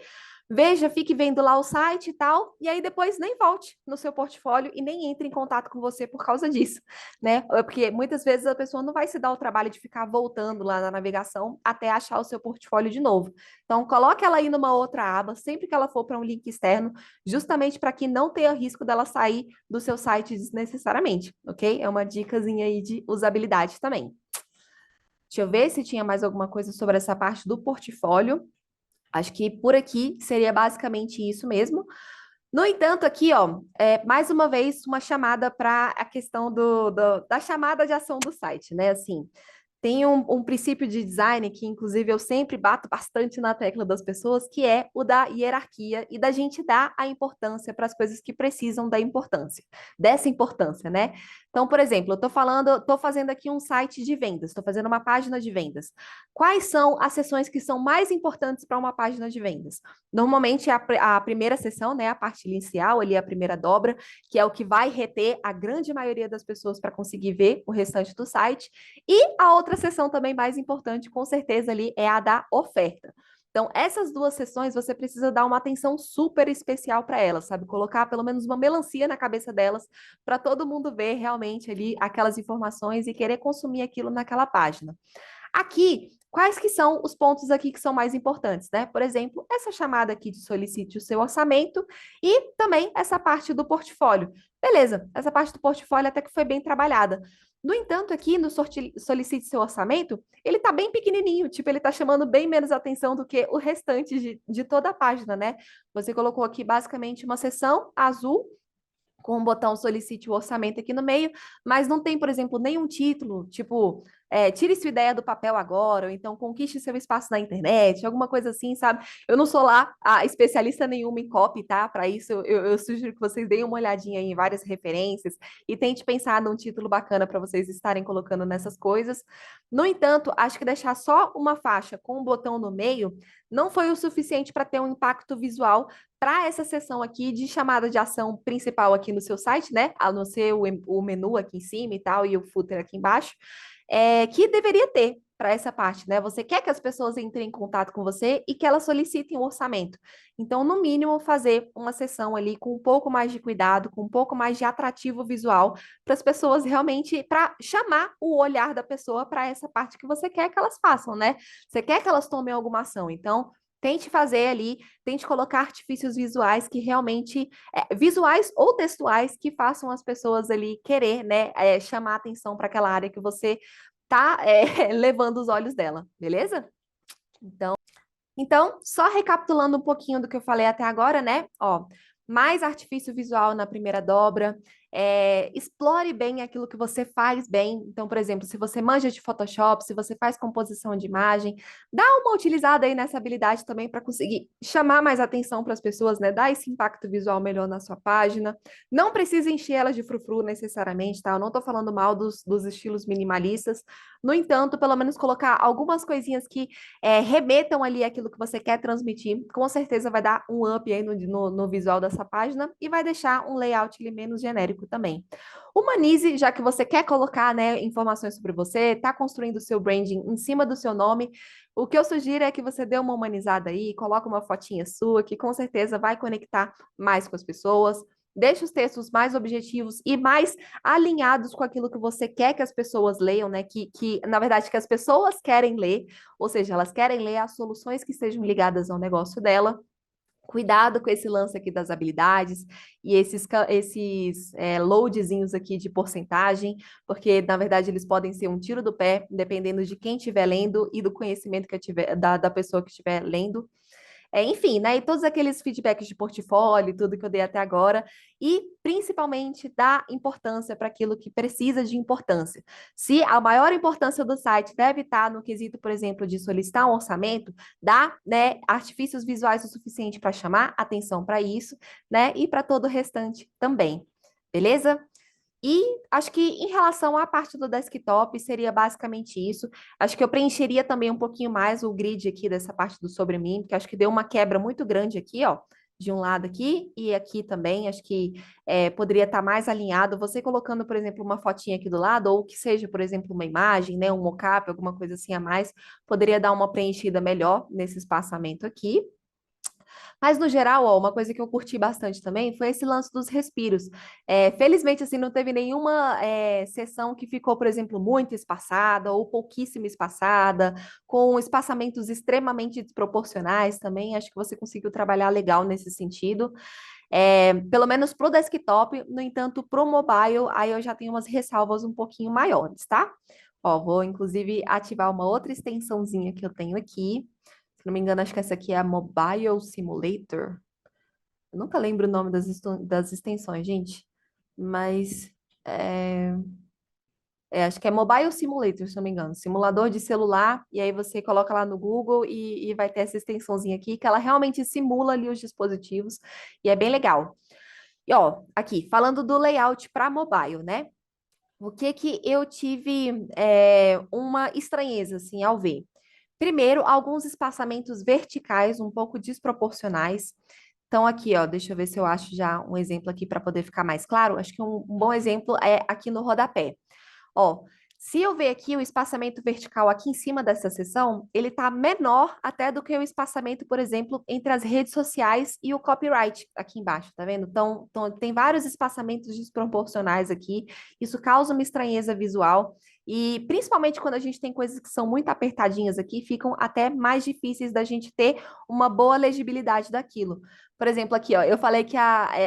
veja, fique vendo lá o site e tal, e aí depois nem volte no seu portfólio e nem entre em contato com você por causa disso, né? Porque muitas vezes a pessoa não vai se dar o trabalho de ficar voltando lá na navegação até achar o seu portfólio de novo. Então, coloque ela aí numa outra aba, sempre que ela for para um link externo, justamente para que não tenha risco dela sair do seu site desnecessariamente, ok? É uma dicasinha aí de usabilidade também. Deixa eu ver se tinha mais alguma coisa sobre essa parte do portfólio. Acho que por aqui seria basicamente isso mesmo. No entanto, aqui, ó, mais uma vez, uma chamada para a questão da chamada de ação do site, né? Assim, tem um princípio de design que, inclusive, eu sempre bato bastante na tecla das pessoas, que é o da hierarquia e da gente dar a importância para as coisas que precisam da importância, dessa importância, né? Então, por exemplo, eu estou fazendo aqui um site de vendas, estou fazendo uma página de vendas. Quais são as seções que são mais importantes para uma página de vendas? Normalmente, a primeira seção, né, a parte inicial, ali, a primeira dobra, que é o que vai reter a grande maioria das pessoas para conseguir ver o restante do site. E a outra seção também mais importante, com certeza, ali é a da oferta. Então, essas duas sessões você precisa dar uma atenção super especial para elas, sabe? Colocar pelo menos uma melancia na cabeça delas, para todo mundo ver realmente ali aquelas informações e querer consumir aquilo naquela página. Aqui, quais que são os pontos aqui que são mais importantes, né? Por exemplo, essa chamada aqui de solicite o seu orçamento e também essa parte do portfólio. Beleza, essa parte do portfólio até que foi bem trabalhada. No entanto, aqui no solicite seu orçamento, ele está bem pequenininho, tipo, ele está chamando bem menos atenção do que o restante de toda a página, né? Você colocou aqui basicamente uma seção azul com o botão solicite o orçamento aqui no meio, mas não tem, por exemplo, nenhum título, tipo, tire sua ideia do papel agora, ou então conquiste seu espaço na internet, alguma coisa assim, sabe? Eu não sou lá a especialista nenhuma em copy, tá? Para isso, eu sugiro que vocês deem uma olhadinha em várias referências e tente pensar num título bacana para vocês estarem colocando nessas coisas. No entanto, acho que deixar só uma faixa com um botão no meio não foi o suficiente para ter um impacto visual para essa seção aqui de chamada de ação principal aqui no seu site, né? A não ser o menu aqui em cima e tal, e o footer aqui embaixo, que deveria ter para essa parte, né? Você quer que as pessoas entrem em contato com você e que elas solicitem um orçamento. Então, no mínimo, fazer uma sessão ali com um pouco mais de cuidado, com um pouco mais de atrativo visual, para as pessoas realmente, para chamar o olhar da pessoa para essa parte que você quer que elas façam, né? Você quer que elas tomem alguma ação. Então, tente fazer ali, tente colocar artifícios visuais que realmente, visuais ou textuais, que façam as pessoas ali querer, né, chamar atenção para aquela área que você tá, levando os olhos dela, beleza? Então, só recapitulando um pouquinho do que eu falei até agora, né? Ó, mais artifício visual na primeira dobra, explore bem aquilo que você faz bem. Então, por exemplo, se você manja de Photoshop, se você faz composição de imagem, dá uma utilizada aí nessa habilidade também para conseguir chamar mais atenção para as pessoas, né? Dar esse impacto visual melhor na sua página. Não precisa encher elas de frufru necessariamente, tá? Eu não estou falando mal dos estilos minimalistas. No entanto, pelo menos colocar algumas coisinhas que remetam ali aquilo que você quer transmitir, com certeza vai dar um up aí no visual dessa página e vai deixar um layout ali menos genérico também. Humanize, já que você quer colocar, né, informações sobre você, está construindo o seu branding em cima do seu nome, o que eu sugiro é que você dê uma humanizada aí, coloque uma fotinha sua, que com certeza vai conectar mais com as pessoas. Deixe os textos mais objetivos e mais alinhados com aquilo que você quer que as pessoas leiam, né? Na verdade, que as pessoas querem ler, ou seja, elas querem ler as soluções que estejam ligadas ao negócio dela. Cuidado com esse lance aqui das habilidades e esses loadzinhos aqui de porcentagem, porque na verdade eles podem ser um tiro do pé, dependendo de quem estiver lendo e do conhecimento que tiver, da pessoa que estiver lendo. Enfim, né? E todos aqueles feedbacks de portfólio, tudo que eu dei até agora, e principalmente dar importância para aquilo que precisa de importância. Se a maior importância do site deve estar no quesito, por exemplo, de solicitar um orçamento, dá, né, artifícios visuais o suficiente para chamar atenção para isso, né? E para todo o restante também. Beleza? E acho que em relação à parte do desktop, seria basicamente isso. Acho que eu preencheria também um pouquinho mais o grid aqui dessa parte do sobre mim, porque acho que deu uma quebra muito grande aqui, ó, de um lado aqui e aqui também. Acho que poderia estar mais alinhado. Você colocando, por exemplo, uma fotinha aqui do lado, ou que seja, por exemplo, uma imagem, né, um mockup, alguma coisa assim a mais, poderia dar uma preenchida melhor nesse espaçamento aqui. Mas, no geral, ó, uma coisa que eu curti bastante também foi esse lance dos respiros. Felizmente, assim, não teve nenhuma sessão que ficou, por exemplo, muito espaçada ou pouquíssimo espaçada, com espaçamentos extremamente desproporcionais também. Acho que você conseguiu trabalhar legal nesse sentido. Pelo menos para o desktop, no entanto, para o mobile, aí eu já tenho umas ressalvas um pouquinho maiores, tá? Ó, vou inclusive ativar uma outra extensãozinha que eu tenho aqui. Se não me engano, acho que essa aqui é a Mobile Simulator. Eu nunca lembro o nome das extensões, gente. Mas é, acho que é Mobile Simulator, se não me engano. Simulador de celular. E aí você coloca lá no Google e vai ter essa extensãozinha aqui, que ela realmente simula ali os dispositivos. E é bem legal. E ó, aqui, falando do layout para mobile, né? O que que eu tive uma estranheza, assim, ao ver? Primeiro, alguns espaçamentos verticais um pouco desproporcionais. Então, aqui, ó, deixa eu ver se eu acho já um exemplo aqui para poder ficar mais claro. Acho que um bom exemplo é aqui no rodapé. Ó, se eu ver aqui o espaçamento vertical aqui em cima dessa seção, ele está menor até do que o espaçamento, por exemplo, entre as redes sociais e o copyright aqui embaixo, tá vendo? Então tem vários espaçamentos desproporcionais aqui. Isso causa uma estranheza visual. E principalmente quando a gente tem coisas que são muito apertadinhas aqui, ficam até mais difíceis da gente ter uma boa legibilidade daquilo. Por exemplo, aqui, ó, eu falei que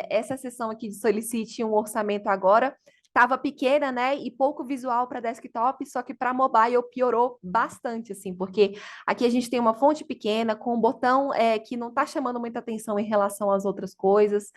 essa seção aqui de solicite um orçamento agora estava pequena, né, e pouco visual para desktop, só que para mobile piorou bastante, assim, porque aqui a gente tem uma fonte pequena com um botão que não está chamando muita atenção em relação às outras coisas.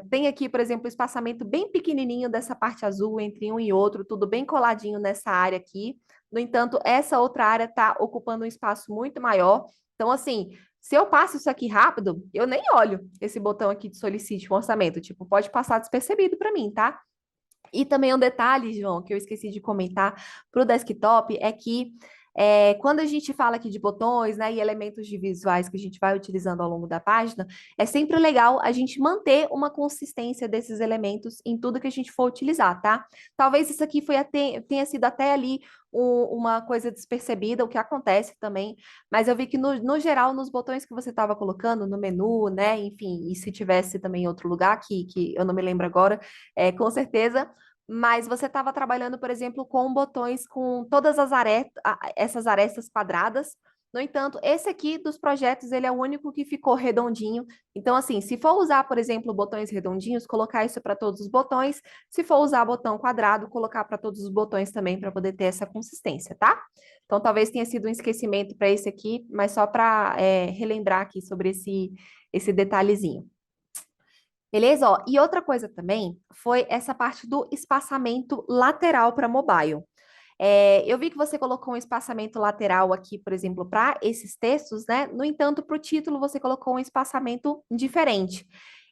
Tem aqui, por exemplo, o espaçamento bem pequenininho dessa parte azul entre um e outro, tudo bem coladinho nessa área aqui. No entanto, essa outra área está ocupando um espaço muito maior. Então, assim, se eu passo isso aqui rápido, eu nem olho esse botão aqui de solicite um orçamento. Tipo, pode passar despercebido para mim, tá? E também um detalhe, João, que eu esqueci de comentar para o desktop é que quando a gente fala aqui de botões, né, e elementos de visuais que a gente vai utilizando ao longo da página, é sempre legal a gente manter uma consistência desses elementos em tudo que a gente for utilizar, tá? Talvez isso aqui tenha sido até ali uma coisa despercebida, o que acontece também, mas eu vi que no geral, nos botões que você estava colocando, no menu, né, enfim, e se tivesse também em outro lugar, que eu não me lembro agora, com certeza, mas você estava trabalhando, por exemplo, com botões com todas essas arestas quadradas. No entanto, esse aqui dos projetos, ele é o único que ficou redondinho. Então, assim, se for usar, por exemplo, botões redondinhos, colocar isso para todos os botões. Se for usar botão quadrado, colocar para todos os botões também, para poder ter essa consistência, tá? Então, talvez tenha sido um esquecimento para esse aqui, mas só para relembrar aqui sobre esse detalhezinho. Beleza? Ó, e outra coisa também foi essa parte do espaçamento lateral para mobile. Eu vi que você colocou um espaçamento lateral aqui, por exemplo, para esses textos, né? No entanto, para o título, você colocou um espaçamento diferente.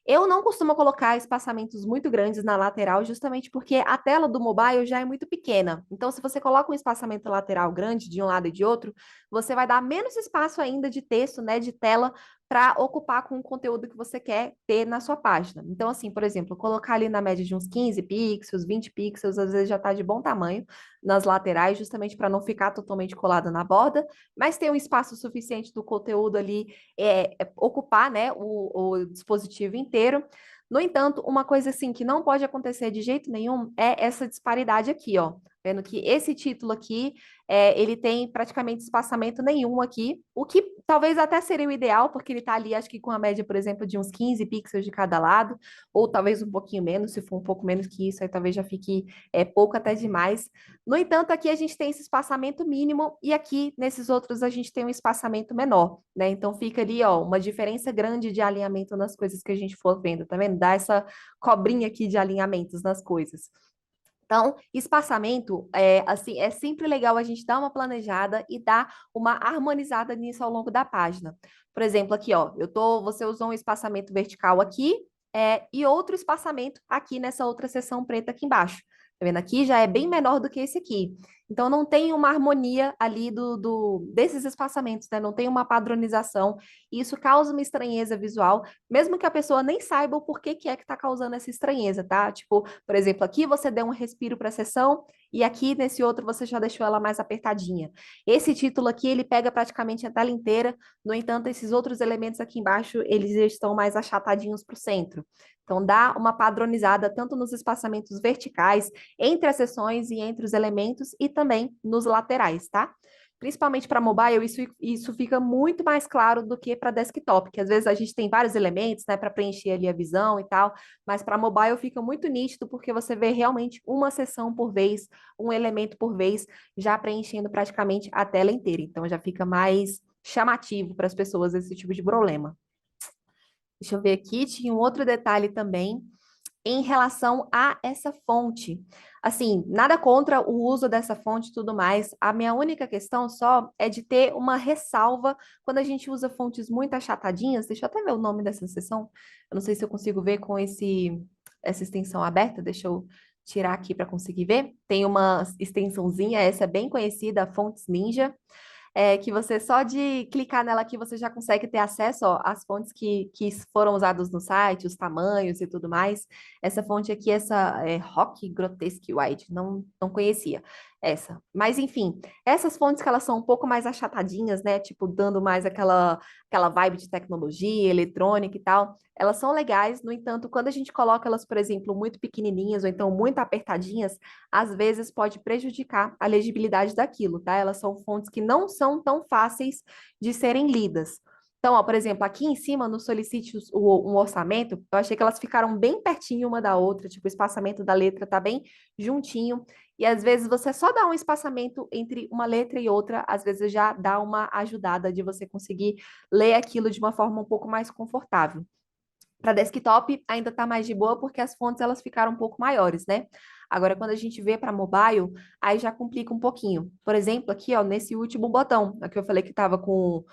Eu não costumo colocar espaçamentos muito grandes na lateral, justamente porque a tela do mobile já é muito pequena. Então, se você coloca um espaçamento lateral grande de um lado e de outro, você vai dar menos espaço ainda de texto, né, de tela, para ocupar com o conteúdo que você quer ter na sua página. Então, assim, por exemplo, colocar ali na média de uns 15 pixels, 20 pixels, às vezes já está de bom tamanho nas laterais, justamente para não ficar totalmente colado na borda, mas ter um espaço suficiente do conteúdo ali ocupar, né, o dispositivo inteiro. No entanto, uma coisa assim que não pode acontecer de jeito nenhum é essa disparidade aqui, ó. Vendo que esse título aqui, ele tem praticamente espaçamento nenhum aqui, o que talvez até seria o ideal, porque ele está ali, acho que com a média, por exemplo, de uns 15 pixels de cada lado, ou talvez um pouquinho menos, se for um pouco menos que isso, aí talvez já fique pouco até demais. No entanto, aqui a gente tem esse espaçamento mínimo e aqui nesses outros a gente tem um espaçamento menor, né? Então fica ali, ó, uma diferença grande de alinhamento nas coisas que a gente for vendo, tá vendo? Dá essa cobrinha aqui de alinhamentos nas coisas. Então, espaçamento, assim, é sempre legal a gente dar uma planejada e dar uma harmonizada nisso ao longo da página. Por exemplo, aqui, ó, você usou um espaçamento vertical aqui, e outro espaçamento aqui nessa outra seção preta aqui embaixo. Tá vendo? Aqui já é bem menor do que esse aqui. Então não tem uma harmonia ali desses espaçamentos, né? Não tem uma padronização, e isso causa uma estranheza visual, mesmo que a pessoa nem saiba o porquê que é que está causando essa estranheza, tá? Tipo, por exemplo, aqui você deu um respiro para a sessão, e aqui nesse outro você já deixou ela mais apertadinha. Esse título aqui, ele pega praticamente a tela inteira, no entanto, esses outros elementos aqui embaixo, eles estão mais achatadinhos para o centro. Então, dá uma padronizada tanto nos espaçamentos verticais, entre as seções e entre os elementos, e também nos laterais, tá? Principalmente para mobile, isso fica muito mais claro do que para desktop, que às vezes a gente tem vários elementos, né, para preencher ali a visão e tal, mas para mobile fica muito nítido porque você vê realmente uma seção por vez, um elemento por vez, já preenchendo praticamente a tela inteira. Então já fica mais chamativo para as pessoas esse tipo de problema. Deixa eu ver aqui, tinha um outro detalhe também em relação a essa fonte. Assim, nada contra o uso dessa fonte e tudo mais. A minha única questão só é de ter uma ressalva quando a gente usa fontes muito achatadinhas. Deixa eu até ver o nome dessa seção. Eu não sei se eu consigo ver com essa extensão aberta. Deixa eu tirar aqui para conseguir ver. Tem uma extensãozinha, essa é bem conhecida, Fontes Ninja, que você só de clicar nela aqui você já consegue ter acesso, ó, às fontes que foram usadas no site, os tamanhos e tudo mais. Essa fonte aqui, essa Rock Grotesque Wide, não conhecia essa. Mas enfim, essas fontes que elas são um pouco mais achatadinhas, né? Tipo, dando mais aquela vibe de tecnologia, eletrônica e tal. Elas são legais, no entanto, quando a gente coloca elas, por exemplo, muito pequenininhas ou então muito apertadinhas, às vezes pode prejudicar a legibilidade daquilo, tá? Elas são fontes que não são tão fáceis de serem lidas. Então, ó, por exemplo, aqui em cima, no Solicite um orçamento, eu achei que elas ficaram bem pertinho uma da outra, tipo, o espaçamento da letra tá bem juntinho, e às vezes você só dá um espaçamento entre uma letra e outra, às vezes já dá uma ajudada de você conseguir ler aquilo de uma forma um pouco mais confortável. Para desktop ainda está mais de boa porque as fontes elas ficaram um pouco maiores, né? Agora, quando a gente vê para mobile, aí já complica um pouquinho. Por exemplo, aqui, ó, nesse último botão, aqui eu falei que estava com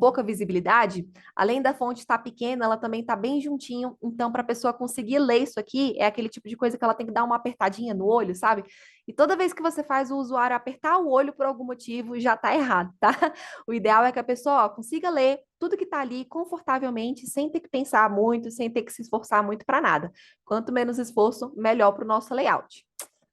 pouca visibilidade, além da fonte estar pequena, ela também está bem juntinho. Então, para a pessoa conseguir ler isso aqui, é aquele tipo de coisa que ela tem que dar uma apertadinha no olho, sabe? E toda vez que você faz o usuário apertar o olho por algum motivo, já está errado, tá? O ideal é que a pessoa, ó, consiga ler tudo que está ali confortavelmente, sem ter que pensar muito, sem ter que se esforçar muito para nada. Quanto menos esforço, melhor para o nosso layout.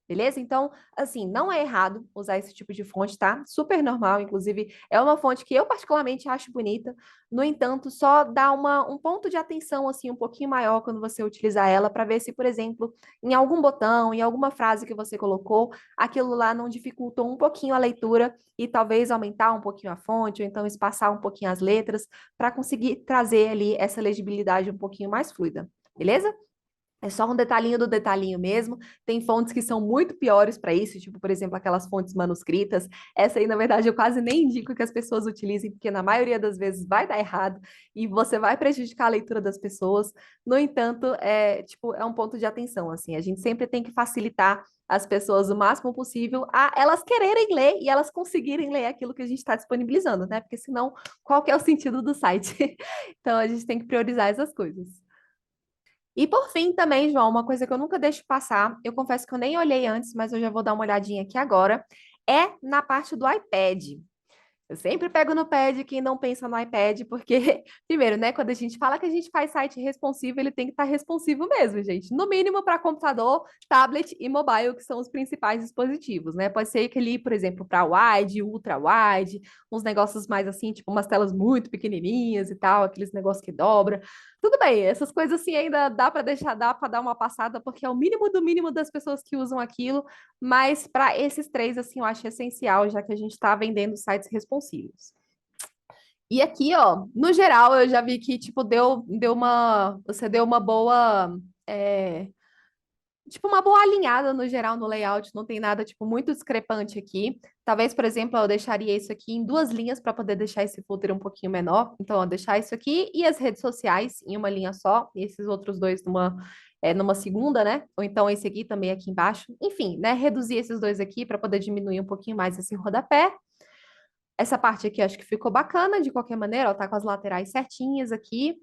Beleza? Então, assim, não é errado usar esse tipo de fonte, tá? Super normal, inclusive, é uma fonte que eu particularmente acho bonita. No entanto, só dá um ponto de atenção, assim, um pouquinho maior quando você utilizar ela, para ver se, por exemplo, em algum botão, em alguma frase que você colocou, aquilo lá não dificultou um pouquinho a leitura e talvez aumentar um pouquinho a fonte, ou então espaçar um pouquinho as letras, para conseguir trazer ali essa legibilidade um pouquinho mais fluida. Beleza? É só um detalhinho do detalhinho mesmo. Tem fontes que são muito piores para isso, tipo, por exemplo, aquelas fontes manuscritas. Essa aí, na verdade, eu quase nem indico que as pessoas utilizem, porque na maioria das vezes vai dar errado e você vai prejudicar a leitura das pessoas. No entanto, tipo, é um ponto de atenção, assim. A gente sempre tem que facilitar as pessoas o máximo possível a elas quererem ler e elas conseguirem ler aquilo que a gente está disponibilizando, né? Porque senão, qual que é o sentido do site? Então, a gente tem que priorizar essas coisas. E por fim também, João, uma coisa que eu nunca deixo passar, eu confesso que eu nem olhei antes, mas eu já vou dar uma olhadinha aqui agora, é na parte do iPad. Eu sempre pego no pad quem não pensa no iPad, porque, primeiro, né, quando a gente fala que a gente faz site responsivo, ele tem que estar responsivo mesmo, gente. No mínimo para computador, tablet e mobile, que são os principais dispositivos, né? Pode ser aquele, por exemplo, para wide, ultra wide, uns negócios mais assim, tipo umas telas muito pequenininhas e tal, aqueles negócios que dobra. Tudo bem, essas coisas assim ainda dá para deixar, dá para dar uma passada, porque é o mínimo do mínimo das pessoas que usam aquilo, mas para esses três, assim, eu acho essencial, já que a gente está vendendo sites responsivos. E aqui, ó, no geral, eu já vi que, tipo, você deu uma boa, é, tipo, uma boa alinhada no geral no layout, não tem nada, tipo, muito discrepante aqui. Talvez, por exemplo, eu deixaria isso aqui em duas linhas para poder deixar esse footer um pouquinho menor. Então, ó, deixar isso aqui e as redes sociais em uma linha só, e esses outros dois numa segunda, né? Ou então esse aqui também aqui embaixo. Enfim, né? Reduzir esses dois aqui para poder diminuir um pouquinho mais esse rodapé. Essa parte aqui acho que ficou bacana, de qualquer maneira, ó, tá com as laterais certinhas aqui.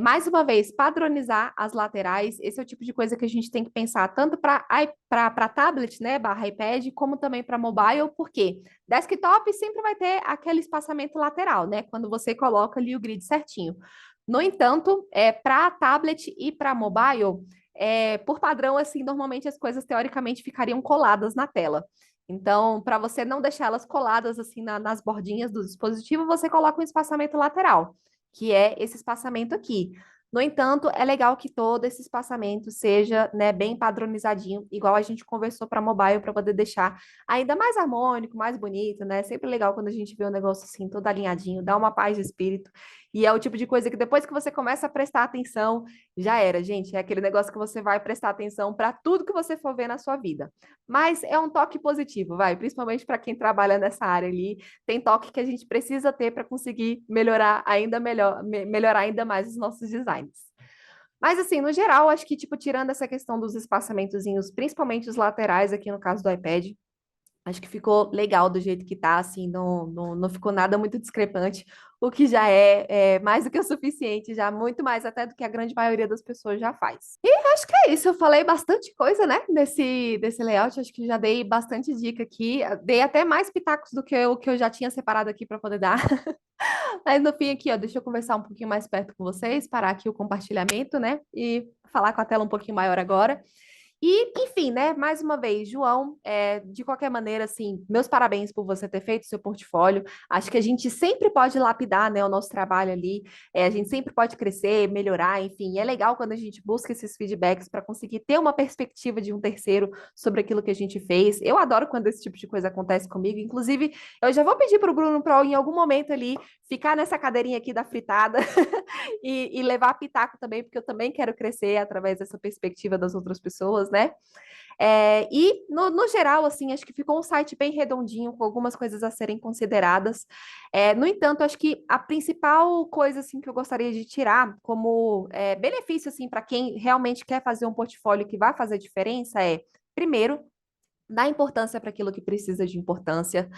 Mais uma vez, padronizar as laterais, esse é o tipo de coisa que a gente tem que pensar tanto para tablet, né, barra iPad, como também para mobile, porque desktop sempre vai ter aquele espaçamento lateral, né, quando você coloca ali o grid certinho. No entanto, para tablet e para mobile, por padrão, assim, normalmente as coisas teoricamente ficariam coladas na tela. Então, para você não deixar elas coladas assim nas bordinhas do dispositivo, você coloca um espaçamento lateral, que é esse espaçamento aqui. No entanto, é legal que todo esse espaçamento seja, né, bem padronizadinho, igual a gente conversou para mobile, para poder deixar ainda mais harmônico, mais bonito, né? Sempre legal quando a gente vê um negócio assim, todo alinhadinho, dá uma paz de espírito. E é o tipo de coisa que depois que você começa a prestar atenção, já era, gente. É aquele negócio que você vai prestar atenção para tudo que você for ver na sua vida. Mas é um toque positivo, vai, principalmente para quem trabalha nessa área ali, tem toque que a gente precisa ter para conseguir melhorar ainda melhor, melhorar ainda mais os nossos designs. Mas assim, no geral, acho que tipo tirando essa questão dos espaçamentozinhos, principalmente os laterais aqui no caso do iPad, acho que ficou legal do jeito que tá, assim, não ficou nada muito discrepante, o que já é mais do que o suficiente, já muito mais até do que a grande maioria das pessoas já faz. E acho que é isso, eu falei bastante coisa, né, desse layout, acho que já dei bastante dica aqui, dei até mais pitacos do que o que eu já tinha separado aqui para poder dar. Mas no fim aqui, ó, deixa eu conversar um pouquinho mais perto com vocês, parar aqui o compartilhamento, né, e falar com a tela um pouquinho maior agora. E, enfim, né? Mais uma vez, João, de qualquer maneira, assim, meus parabéns por você ter feito seu portfólio. Acho que a gente sempre pode lapidar, né, o nosso trabalho ali. A gente sempre pode crescer, melhorar, enfim. E é legal quando a gente busca esses feedbacks para conseguir ter uma perspectiva de um terceiro sobre aquilo que a gente fez. Eu adoro quando esse tipo de coisa acontece comigo. Inclusive, eu já vou pedir para o Bruno para em algum momento ali ficar nessa cadeirinha aqui da fritada e levar pitaco também, porque eu também quero crescer através dessa perspectiva das outras pessoas, né? E no geral, assim, acho que ficou um site bem redondinho, com algumas coisas a serem consideradas. No entanto, acho que a principal coisa assim que eu gostaria de tirar como benefício assim para quem realmente quer fazer um portfólio que vai fazer diferença primeiro, dar importância para aquilo que precisa de importância.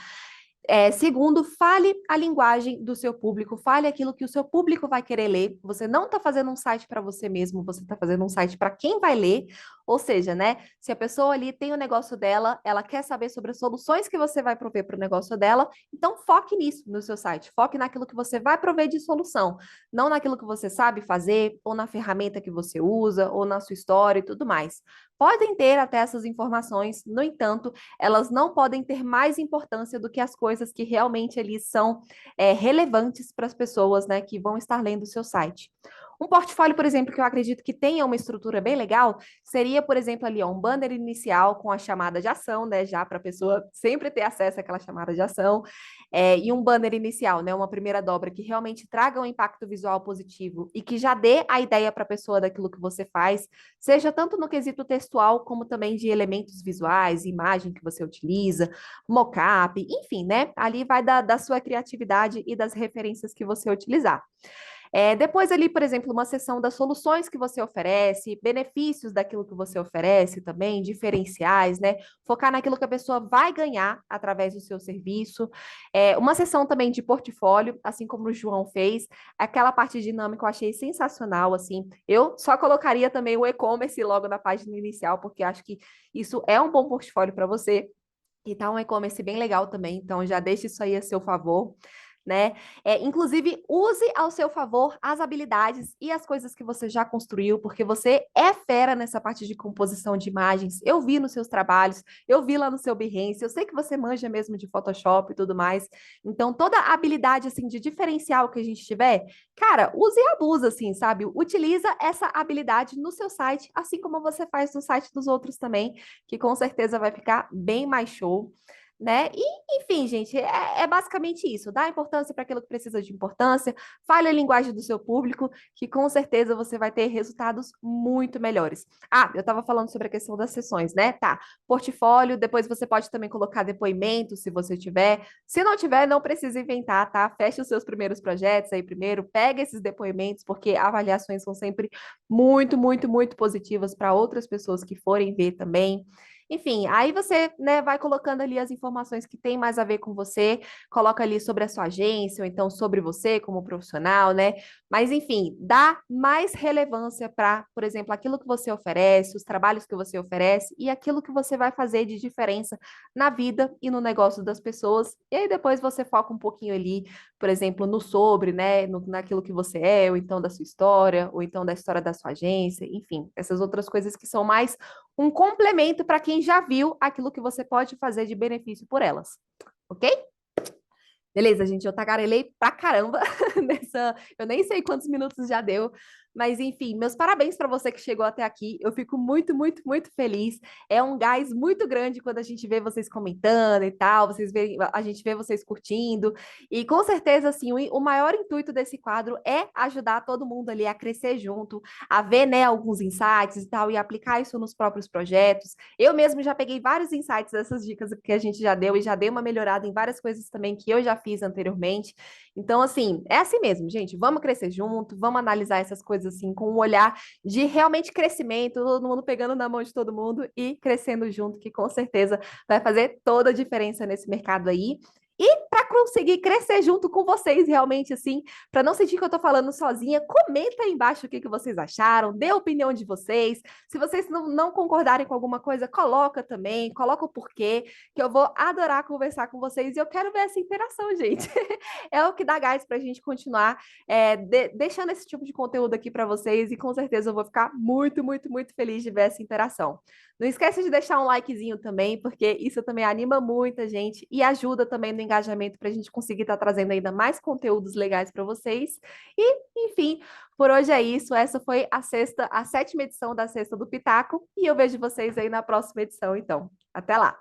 Segundo, fale a linguagem do seu público, fale aquilo que o seu público vai querer ler. Você não está fazendo um site para você mesmo, você está fazendo um site para quem vai ler. Ou seja, né? Se a pessoa ali tem o negócio dela, ela quer saber sobre as soluções que você vai prover para o negócio dela, então foque nisso no seu site, foque naquilo que você vai prover de solução, não naquilo que você sabe fazer, ou na ferramenta que você usa, ou na sua história e tudo mais. Podem ter até essas informações, no entanto, elas não podem ter mais importância do que as coisas que realmente ali são relevantes para as pessoas, né, que vão estar lendo o seu site. Um portfólio, por exemplo, que eu acredito que tenha uma estrutura bem legal, seria, por exemplo, ali ó, um banner inicial com a chamada de ação, né, já para a pessoa sempre ter acesso àquela chamada de ação, e um banner inicial, né, uma primeira dobra que realmente traga um impacto visual positivo e que já dê a ideia para a pessoa daquilo que você faz, seja tanto no quesito textual como também de elementos visuais, imagem que você utiliza, mockup, enfim, né? Ali vai da sua criatividade e das referências que você utilizar. Depois ali, por exemplo, uma seção das soluções que você oferece, benefícios daquilo que você oferece também, diferenciais, né? Focar naquilo que a pessoa vai ganhar através do seu serviço. Uma seção também de portfólio, assim como o João fez. Aquela parte dinâmica eu achei sensacional, assim. Eu só colocaria também o e-commerce logo na página inicial, porque acho que isso é um bom portfólio para você. E tá um e-commerce bem legal também, então já deixe isso aí a seu favor, né? Inclusive, use ao seu favor as habilidades e as coisas que você já construiu, porque você é fera nessa parte de composição de imagens. Eu vi nos seus trabalhos, eu vi lá no seu Behance, eu sei que você manja mesmo de Photoshop e tudo mais. Então, toda a habilidade, assim, de diferencial que a gente tiver, cara, use e abusa, assim, sabe? Utiliza essa habilidade no seu site, assim como você faz no site dos outros também, que com certeza vai ficar bem mais show, né? E, enfim, gente, é basicamente isso. Dá importância para aquilo que precisa de importância, fale a linguagem do seu público, que com certeza você vai ter resultados muito melhores. Ah, eu estava falando sobre a questão das sessões, né? Tá, portfólio, depois você pode também colocar depoimento, se você tiver. Se não tiver, não precisa inventar, tá? Feche os seus primeiros projetos aí primeiro, pega esses depoimentos, porque avaliações são sempre muito, muito, muito positivas para outras pessoas que forem ver também. Enfim, aí você, né, vai colocando ali as informações que tem mais a ver com você, coloca ali sobre a sua agência, ou então sobre você como profissional, né? Mas, enfim, dá mais relevância para, por exemplo, aquilo que você oferece, os trabalhos que você oferece e aquilo que você vai fazer de diferença na vida e no negócio das pessoas. E aí depois você foca um pouquinho ali, por exemplo, no sobre, né, naquilo que você é, ou então da sua história, ou então da história da sua agência, enfim, essas outras coisas que são mais um complemento para quem já viu aquilo que você pode fazer de benefício por elas, ok? Beleza, gente, eu tagarelei pra caramba nessa. Eu nem sei quantos minutos já deu, mas enfim, meus parabéns para você que chegou até aqui. Eu fico muito, muito, muito feliz. É um gás muito grande quando a gente vê vocês comentando e tal, vocês vê, a gente vê vocês curtindo. E com certeza, assim, o maior intuito desse quadro é ajudar todo mundo ali a crescer junto, a ver, né, alguns insights e tal, e aplicar isso nos próprios projetos. Eu mesmo já peguei vários insights dessas dicas que a gente já deu e já dei uma melhorada em várias coisas também que eu já fiz anteriormente. Então, assim, é assim mesmo, gente. Vamos crescer junto, vamos analisar essas coisas assim com um olhar de realmente crescimento, todo mundo pegando na mão de todo mundo e crescendo junto, que com certeza vai fazer toda a diferença nesse mercado aí. E para conseguir crescer junto com vocês, realmente, assim, para não sentir que eu estou falando sozinha, comenta aí embaixo o que vocês acharam, dê a opinião de vocês. Se vocês não concordarem com alguma coisa, coloca também, coloca o porquê, que eu vou adorar conversar com vocês e eu quero ver essa interação, gente. É o que dá gás para a gente continuar deixando esse tipo de conteúdo aqui para vocês e com certeza eu vou ficar muito, muito, muito feliz de ver essa interação. Não esqueça de deixar um likezinho também, porque isso também anima muita gente e ajuda também no engajamento para a gente conseguir estar trazendo ainda mais conteúdos legais para vocês. E, enfim, por hoje é isso. Essa foi a sétima edição da Sexta do Pitaco e eu vejo vocês aí na próxima edição, então. Até lá!